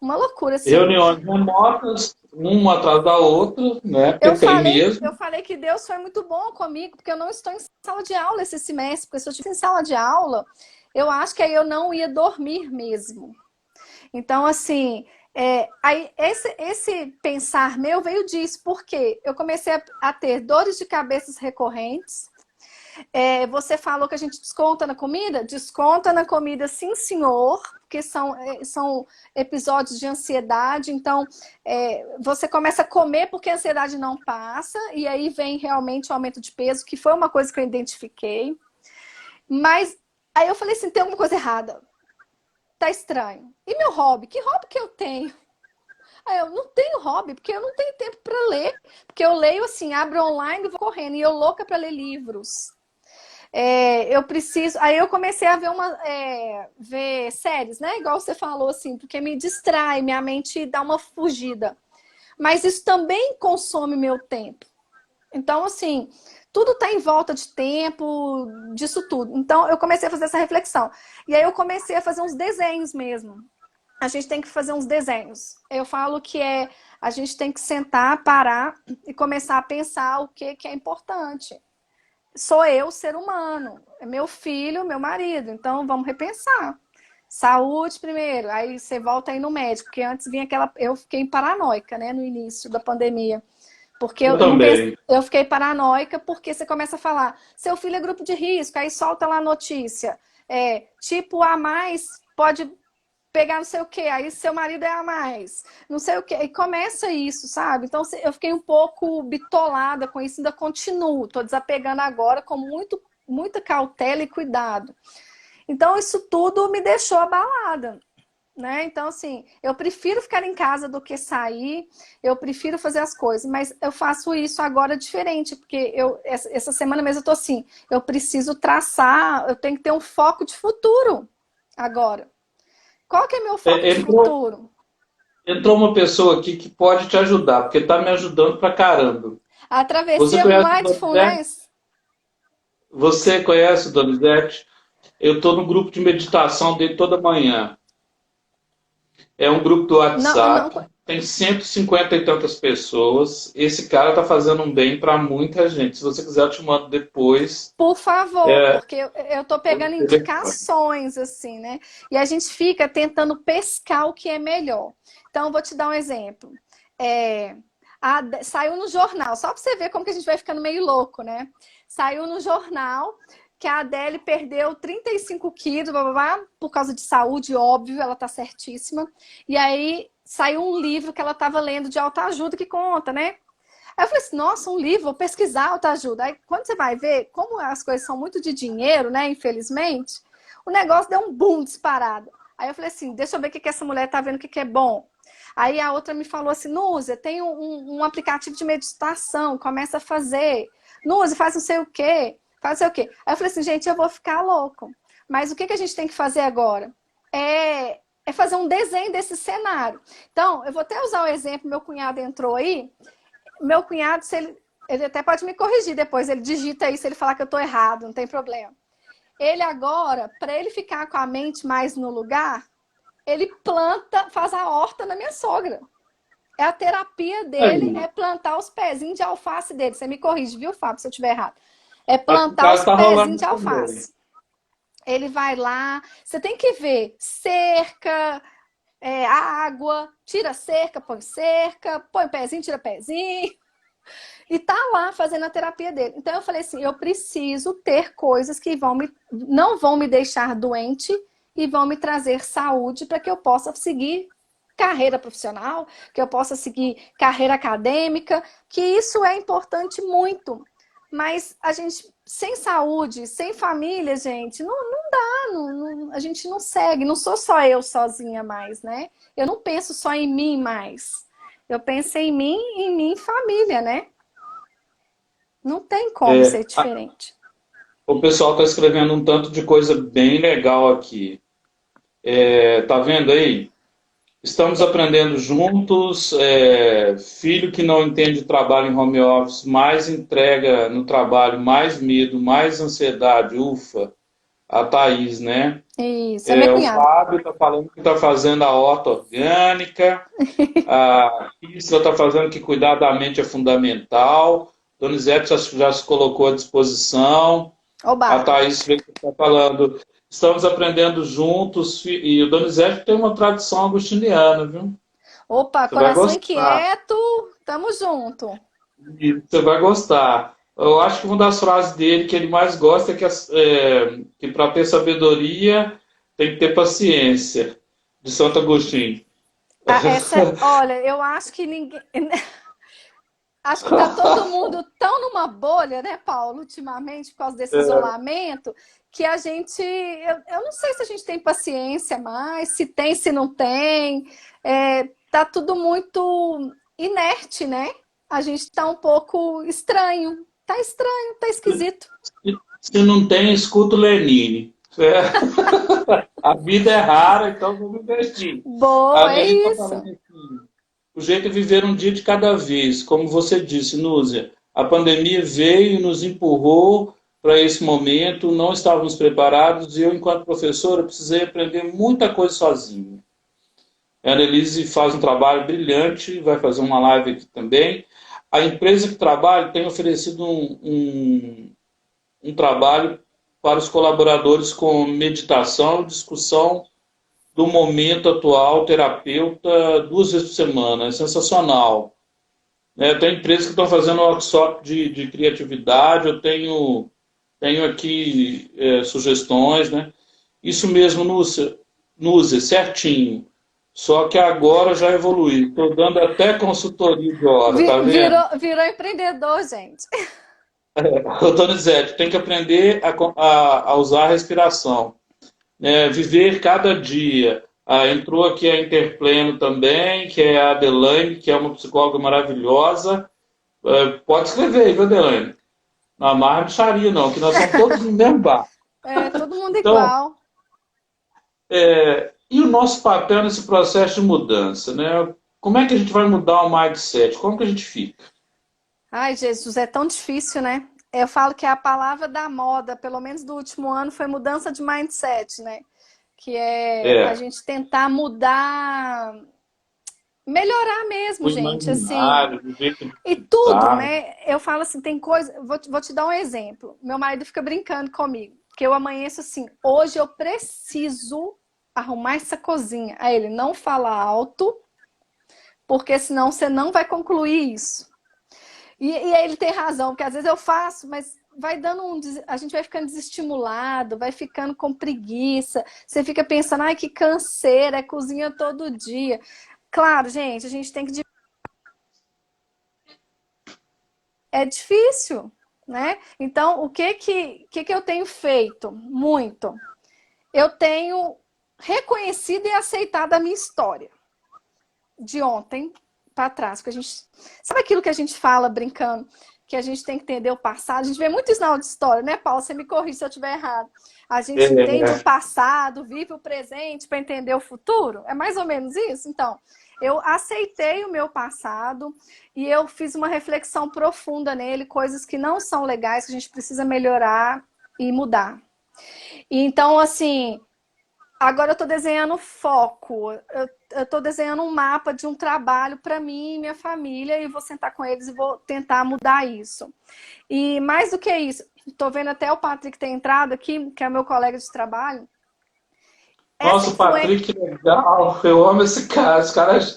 Uma loucura, assim. Reuniões remotas, uma atrás da outra, né? Porque tem mesmo. Eu falei que Deus foi muito bom comigo, porque eu não estou em sala de aula esse semestre, porque se eu estivesse em sala de aula, eu acho que aí eu não ia dormir mesmo. Então, assim, aí esse pensar meu veio disso, porque eu comecei a ter dores de cabeça recorrentes. Você falou que a gente desconta na comida? Desconta na comida, sim, senhor, porque são episódios de ansiedade. Então, você começa a comer porque a ansiedade não passa, e aí vem realmente o aumento de peso, que foi uma coisa que eu identifiquei. Mas aí eu falei assim, tem alguma coisa errada. Tá estranho. E meu hobby? Que hobby que eu tenho? Aí eu não tenho hobby, porque eu não tenho tempo para ler. Porque eu leio assim, abro online e vou correndo. E eu louca para ler livros. Eu preciso. Aí eu comecei a ver séries, né? Igual você falou, assim, porque me distrai, minha mente dá uma fugida. Mas isso também consome meu tempo. Então, assim, tudo está em volta de tempo, disso tudo. Então, eu comecei a fazer essa reflexão. E aí eu comecei a fazer uns desenhos mesmo. A gente tem que fazer uns desenhos. Eu falo que a gente tem que sentar, parar e começar a pensar o que é importante. Sou eu, ser humano, é meu filho, meu marido, então vamos repensar. Saúde primeiro, aí você volta aí no médico, porque antes vinha eu fiquei paranoica, né, no início da pandemia. Porque Eu também. eu fiquei paranoica porque você começa a falar, seu filho é grupo de risco, aí solta lá a notícia. Tipo A mais pode pegar não sei o que, aí seu marido é A mais, não sei o que, e começa isso, sabe? Então eu fiquei um pouco bitolada com isso, ainda continuo, tô desapegando agora com muita cautela e cuidado. Então isso tudo me deixou abalada, né? Então assim, eu prefiro ficar em casa do que sair, eu prefiro fazer as coisas, mas eu faço isso agora diferente, porque essa semana mesmo eu tô assim, eu preciso traçar, eu tenho que ter um foco de futuro agora. Qual que é meu foco de futuro? Entrou uma pessoa aqui que pode te ajudar, porque está me ajudando pra caramba. A travessia Mindfulness. Você conhece o Donizete? Eu estou no grupo de meditação dele toda manhã. É um grupo do WhatsApp. Não. Tem 150 e tantas pessoas. Esse cara está fazendo um bem para muita gente. Se você quiser, eu te mando depois. Por favor, porque eu tô pegando indicações, assim, né? E a gente fica tentando pescar o que é melhor. Então, eu vou te dar um exemplo. Saiu no jornal, só para você ver como que a gente vai ficando meio louco, né? Saiu no jornal que a Adele perdeu 35 quilos, blá, blá, blá, por causa de saúde, óbvio, ela tá certíssima. E aí saiu um livro que ela estava lendo de autoajuda que conta, né? Aí eu falei assim, nossa, um livro, vou pesquisar autoajuda. Aí quando você vai ver, como as coisas são muito de dinheiro, né, infelizmente, o negócio deu um boom disparado. Aí eu falei assim, deixa eu ver o que essa mulher tá vendo, o que é bom. Aí a outra me falou assim, Núzia, tem um aplicativo de meditação, começa a fazer. Núzia, faz não sei o quê, faz não sei o quê. Aí eu falei assim, gente, eu vou ficar louco. Mas o que a gente tem que fazer agora? É fazer um desenho desse cenário. Então, eu vou até usar o exemplo, meu cunhado entrou aí. Meu cunhado, ele até pode me corrigir depois, ele digita aí se ele falar que eu estou errado, não tem problema. Ele agora, para ele ficar com a mente mais no lugar, ele faz a horta na minha sogra. A terapia dele é plantar os pezinhos de alface dele. Você me corrige, viu, Fábio, se eu estiver errado. É plantar os pezinhos de alface. Ele vai lá, você tem que ver cerca, água, tira cerca, põe pezinho, tira pezinho. E tá lá fazendo a terapia dele. Então eu falei assim, eu preciso ter coisas que não vão me deixar doente e vão me trazer saúde para que eu possa seguir carreira profissional, que eu possa seguir carreira acadêmica, que isso é importante muito. Mas a gente, sem saúde, sem família, gente, não dá, a gente não segue. Não sou só eu sozinha mais, né? Eu não penso só em mim mais. Eu penso em mim e em minha família, né? Não tem como É, ser diferente. o pessoal está escrevendo um tanto de coisa bem legal aqui. Tá vendo aí? Estamos aprendendo juntos. Filho que não entende trabalho em home office, mais entrega no trabalho, mais medo, mais ansiedade. Ufa, a Thaís, né? Isso, é minha O cunhada. Fábio está falando que está fazendo a horta orgânica. A Isla está falando que cuidar da mente é fundamental. Donizete já se colocou à disposição. A Oba! Thaís está falando, estamos aprendendo juntos. E o Donizete tem uma tradição agostiniana, viu? Opa, Você vai coração gostar. inquieto, tamo junto. E você vai gostar. Eu acho que uma das frases dele que ele mais gosta é que para ter sabedoria tem que ter paciência, de Santo Agostinho. Olha, eu acho que ninguém. Acho que tá todo mundo tão numa bolha, né, Paulo, ultimamente, por causa desse isolamento, que a gente. Eu não sei se a gente tem paciência mais, se tem, se não tem. Tá tudo muito inerte, né? A gente tá um pouco estranho. Tá estranho, tá esquisito. Se não tem, escuta o Lenine. A vida é rara, então vamos investir. Boa, A é gente está isso. falando assim, o jeito é viver um dia de cada vez. Como você disse, Núzia, a pandemia veio e nos empurrou para esse momento, não estávamos preparados e eu, enquanto professora, precisei aprender muita coisa sozinho. A Annelise faz um trabalho brilhante, vai fazer uma live aqui também. A empresa que trabalha tem oferecido um trabalho para os colaboradores com meditação, discussão do momento atual, terapeuta, 2 vezes por semana. É sensacional. Tem empresas que estão fazendo workshop de criatividade, eu tenho aqui sugestões, né? Isso mesmo, Núzia, certinho. Só que agora já evoluiu. Estou dando até consultoria de hora, tá vendo? Virou empreendedor, gente. Ô, Donizete, tem que aprender a usar a respiração. Viver cada dia. Entrou aqui a Interpleno também, que é a Adelaine, que é uma psicóloga maravilhosa. Pode escrever aí, viu, Adelaine? Não amarra bicharia, não, que nós somos todos no mesmo bar. Todo mundo Então, igual. e o nosso papel nesse processo de mudança, né? Como é que a gente vai mudar o mindset? Como que a gente fica? Ai, Jesus, é tão difícil, né? Eu falo que a palavra da moda, pelo menos do último ano, foi mudança de mindset, né? Que é a É, gente tentar mudar, melhorar mesmo, o gente, assim. imaginário, do jeito E de tudo, estar. né? Eu falo assim, tem coisa. Vou te dar um exemplo. Meu marido fica brincando comigo, que eu amanheço assim, hoje eu preciso arrumar essa cozinha. Aí ele não fala alto, porque senão você não vai concluir isso. E aí ele tem razão, porque às vezes eu faço, mas vai dando a gente vai ficando desestimulado, vai ficando com preguiça. Você fica pensando, ai, que canseira, é cozinha todo dia. Claro, gente, a gente tem que. É difícil, né? Então, o que eu tenho feito? Muito. Eu tenho reconhecido e aceitado a minha história de ontem para trás. Que a gente, sabe aquilo que a gente fala brincando? Que a gente tem que entender o passado. A gente vê muito isso na aula de história, né, Paulo? Você me corrige se eu estiver errado. A gente entende o É, passado, vive o presente para entender o futuro. É mais ou menos isso? Então, eu aceitei o meu passado e eu fiz uma reflexão profunda nele, coisas que não são legais, que a gente precisa melhorar e mudar. E então, assim, agora eu estou desenhando foco. Eu estou desenhando um mapa de um trabalho para mim e minha família e vou sentar com eles e vou tentar mudar isso. E mais do que isso, estou vendo até o Patrick ter entrado aqui, que é meu colega de trabalho. Essa nossa, o influência, Patrick, legal. Eu amo esse cara.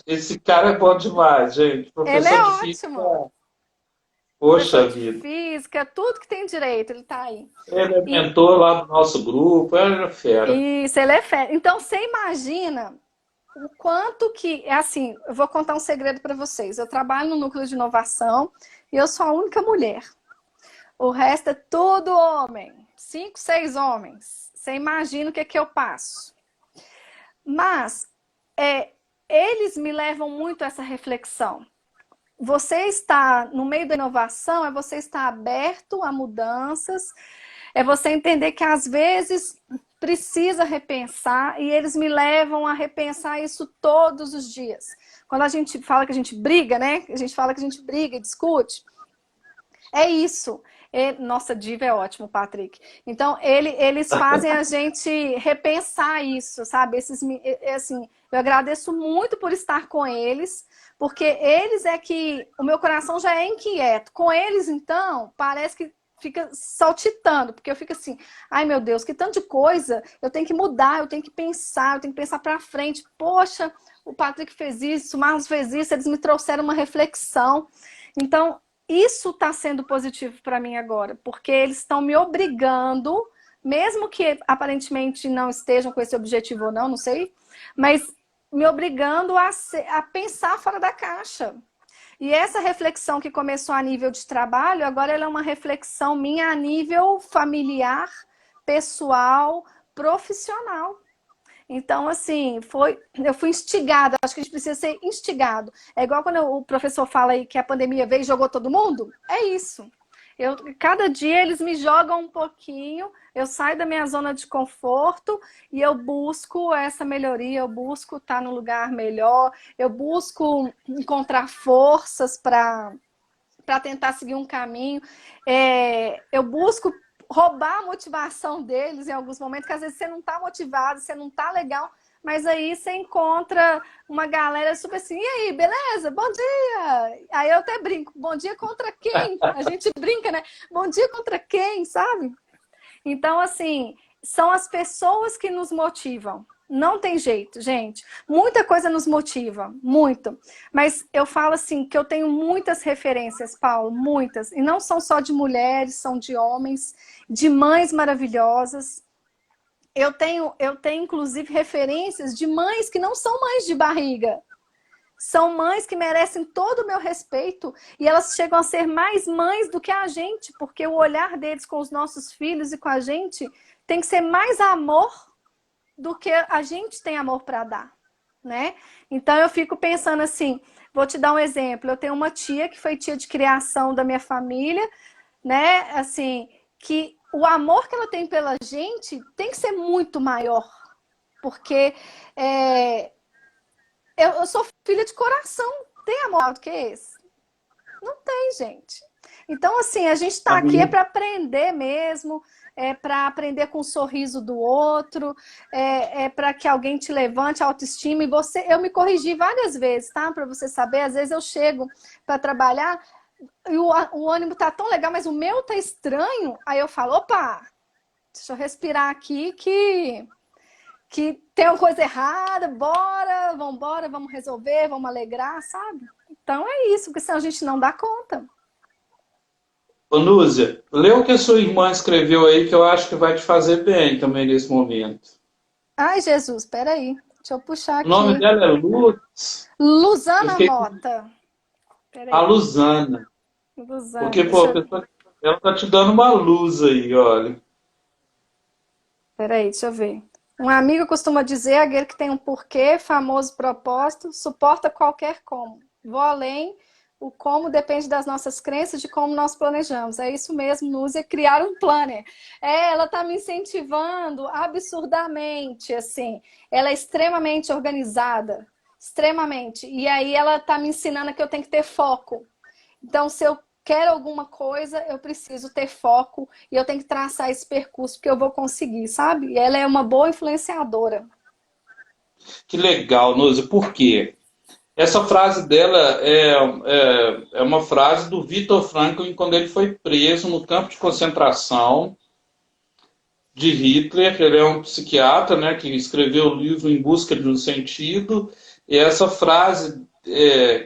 Esse cara é bom demais, gente. ele Professor é de física, ótimo. Professor poxa de vida. física, tudo que tem direito, ele está aí. Ele é E mentor lá do nosso grupo, é fera. isso, ele é fera. Então, você imagina o quanto que, é assim, eu vou contar um segredo para vocês. Eu trabalho no núcleo de inovação e eu sou a única mulher. O resto é tudo homem. 5, 6 homens. Você imagina o que é que eu passo. Mas eles me levam muito a essa reflexão. Você está no meio da inovação, é você estar aberto a mudanças, é você entender que às vezes precisa repensar, e eles me levam a repensar isso todos os dias. Quando a gente fala que a gente briga, né? A gente fala que a gente briga e discute. É isso. Nossa, diva é ótimo, Patrick. Então, eles fazem a gente repensar isso, sabe? Assim, eu agradeço muito por estar com eles, porque eles é que... O meu coração já é inquieto. Com eles, então, parece que fica saltitando, porque eu fico assim, ai meu Deus, que tanto de coisa, eu tenho que mudar, eu tenho que pensar para frente. Poxa, o Patrick fez isso, o Marlos fez isso, eles me trouxeram uma reflexão. Então, isso está sendo positivo para mim agora, porque eles estão me obrigando, mesmo que aparentemente não estejam com esse objetivo ou não, não sei, mas me obrigando a pensar fora da caixa. E essa reflexão que começou a nível de trabalho, agora ela é uma reflexão minha a nível familiar, pessoal, profissional. Então, assim, eu fui instigada, acho que a gente precisa ser instigado. É igual quando o professor fala aí que a pandemia veio e jogou todo mundo, é isso. Cada dia eles me jogam um pouquinho, eu saio da minha zona de conforto e eu busco essa melhoria, eu busco estar num lugar melhor, eu busco encontrar forças para tentar seguir um caminho. Eu busco roubar a motivação deles em alguns momentos, que às vezes você não está motivado, você não está legal, mas aí você encontra uma galera super assim, e aí, beleza? Bom dia! Aí eu até brinco, bom dia contra quem? A gente brinca, né? Bom dia contra quem, sabe? Então, assim, são as pessoas que nos motivam. Não tem jeito, gente. Muita coisa nos motiva, muito. Mas eu falo assim, que eu tenho muitas referências, Paulo, muitas. E não são só de mulheres, são de homens, de mães maravilhosas. Eu tenho inclusive, referências de mães que não são mães de barriga. São mães que merecem todo o meu respeito e elas chegam a ser mais mães do que a gente, porque o olhar deles com os nossos filhos e com a gente tem que ser mais amor do que a gente tem amor para dar, né? Então eu fico pensando assim, vou te dar um exemplo, eu tenho uma tia que foi tia de criação da minha família, né? Assim, que o amor que ela tem pela gente tem que ser muito maior, porque eu sou filha de coração, tem amor do que esse? Não tem, gente. Então, assim, a gente está aqui para aprender mesmo, para aprender com o sorriso do outro, para que alguém te levante a autoestima. E eu me corrigi várias vezes, tá? Para você saber, às vezes eu chego para trabalhar e o ânimo tá tão legal, mas o meu tá estranho. Aí eu falo, opa, deixa eu respirar aqui que tem uma coisa errada, vambora, vamos resolver, vamos alegrar, sabe? Então é isso, porque senão a gente não dá conta. Ô, Núzia, lê o que a sua irmã escreveu aí, que eu acho que vai te fazer bem também nesse momento. Ai, Jesus, peraí. Deixa eu puxar O nome aqui. dela é Luz. Luzana Mota. Peraí. A Luzana. Luzana. Porque, pô, ela tá te dando uma luz aí, olha. Peraí, deixa eu ver. Um amigo costuma dizer, aquele que tem um porquê, famoso propósito, suporta qualquer como. Vou além, o como depende das nossas crenças, de como nós planejamos. É isso mesmo, Núzia, criar um planner. Ela está me incentivando absurdamente, assim. Ela é extremamente organizada, extremamente. E aí ela está me ensinando que eu tenho que ter foco. Então, se eu quero alguma coisa, eu preciso ter foco e eu tenho que traçar esse percurso que eu vou conseguir, sabe? E ela é uma boa influenciadora. Que legal, Núzia. Por quê? Essa frase dela é uma frase do Viktor Frankl quando ele foi preso no campo de concentração de Hitler. Ele é um psiquiatra, né, que escreveu o livro Em Busca de um Sentido. E essa frase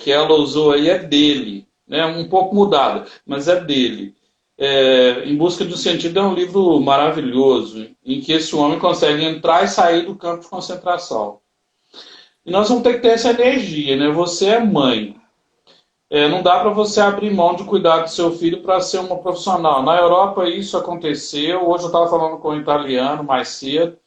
que ela usou aí é dele, né, um pouco mudada, mas é dele. Em Busca de um Sentido é um livro maravilhoso, em que esse homem consegue entrar e sair do campo de concentração. E nós vamos ter que ter essa energia, né? Você é mãe. não dá para você abrir mão de cuidar do seu filho para ser uma profissional. Na Europa isso aconteceu, hoje eu estava falando com um italiano mais cedo,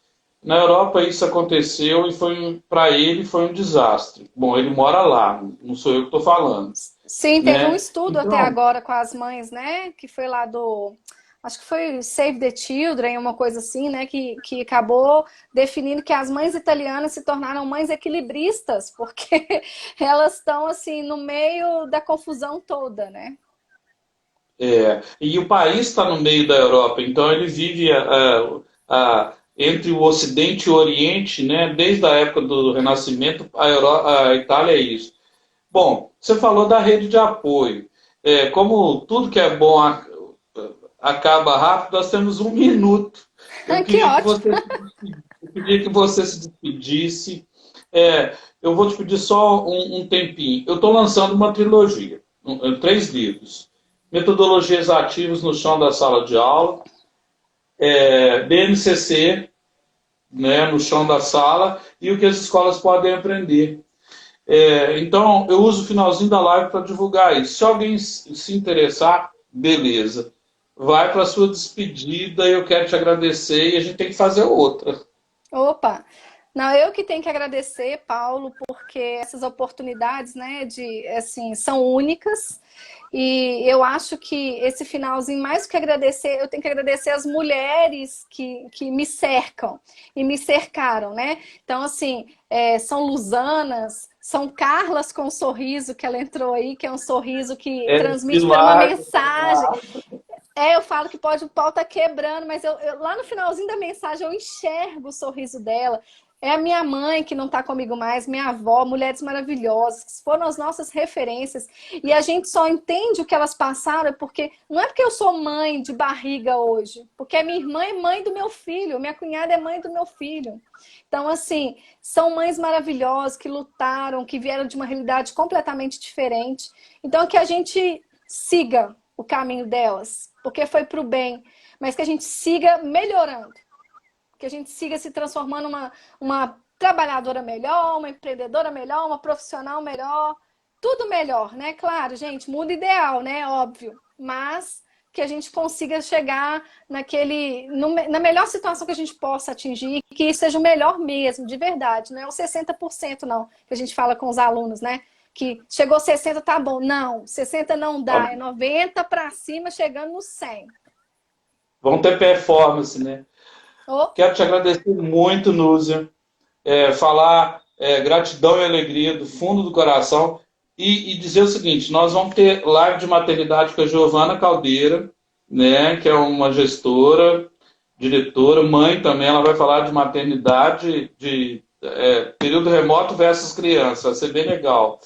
na Europa isso aconteceu e para ele foi um desastre. Bom, ele mora lá, não sou eu que estou falando, Sim, teve um né? estudo até Então, agora com as mães, né? Que foi lá do. Acho que foi Save the Children, uma coisa assim, né? Que acabou definindo que as mães italianas se tornaram mães equilibristas, porque elas estão, assim, no meio da confusão toda, né? e o país está no meio da Europa, então ele vive entre o Ocidente e o Oriente, né? Desde a época do Renascimento, a Itália é isso. Bom, você falou da rede de apoio. Como tudo que é bom acaba rápido, nós temos 1 minuto. Eu Que queria que ótimo! você, eu queria que você se despedisse. É, eu vou te pedir só um tempinho. Eu estou lançando uma trilogia, 3 livros. Metodologias ativas no chão da sala de aula, BNCC, né, no chão da sala, e o que as escolas podem aprender. Então, eu uso o finalzinho da live para divulgar isso. Se alguém se interessar, beleza. Vai para a sua despedida, eu quero te agradecer e a gente tem que fazer outra. Opa! Não, eu que tenho que agradecer, Paulo, porque essas oportunidades, né, assim, são únicas. E eu acho que esse finalzinho, mais do que agradecer, eu tenho que agradecer as mulheres que me cercam e me cercaram, né? Então, assim, são Lusanas, são Carlas com um sorriso que ela entrou aí, que é um sorriso que transmite pela uma Pilar, mensagem. Eu falo que pode, o pau tá quebrando, mas lá no finalzinho da mensagem eu enxergo o sorriso dela. É a minha mãe que não tá comigo mais, minha avó, mulheres maravilhosas, que foram as nossas referências. E a gente só entende o que elas passaram porque não é porque eu sou mãe de barriga hoje, porque a minha irmã é mãe do meu filho, minha cunhada é mãe do meu filho. Então, assim, são mães maravilhosas que lutaram, que vieram de uma realidade completamente diferente. Então, que a gente siga o caminho delas, porque foi para o bem, mas que a gente siga melhorando, que a gente siga se transformando uma trabalhadora melhor, uma empreendedora melhor, uma profissional melhor, tudo melhor, né? Claro, gente, mundo ideal, né? Óbvio, mas que a gente consiga chegar na melhor situação que a gente possa atingir, que seja o melhor mesmo, de verdade, não é o 60% não, que a gente fala com os alunos, né? Que chegou 60, tá bom. Não, 60 não dá, é 90 para cima, chegando no 100. vão ter performance, né? Oh, Quero te agradecer muito, Núzia. Falar gratidão e alegria do fundo do coração e dizer o seguinte, nós vamos ter live de maternidade com a Giovana Caldeira, né, que é uma gestora, diretora, mãe também, ela vai falar de maternidade, de período remoto versus criança, vai ser bem legal.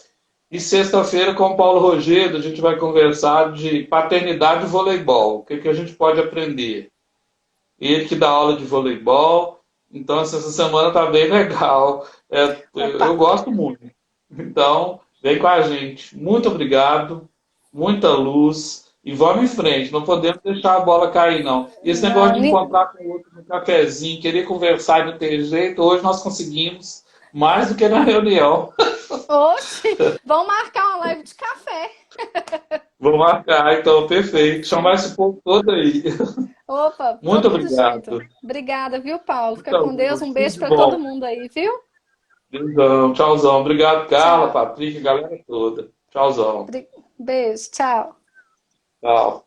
E sexta-feira, com o Paulo Rogério, a gente vai conversar de paternidade e voleibol, o que a gente pode aprender. Ele que dá aula de voleibol. Então, essa semana tá bem legal. opa, Eu gosto muito. Então, vem com a gente. Muito obrigado, muita luz. E vamos em frente, não podemos deixar a bola cair, não. E esse negócio não, de encontrar com o outro no cafezinho, querer conversar e não ter jeito, hoje nós conseguimos mais do que na reunião. oxe, vamos marcar uma live de café. Vou marcar, então, perfeito. Chamar esse povo todo aí. Opa, Muito vamos do jeito. obrigado. Obrigada, viu, Paulo? Fica Então, com Deus, um tudo beijo de para todo bom. mundo aí, viu? Beijão, tchauzão. Obrigado, Carla, Tchau. Patrick, galera toda. Tchauzão. Beijo, tchau. Tchau.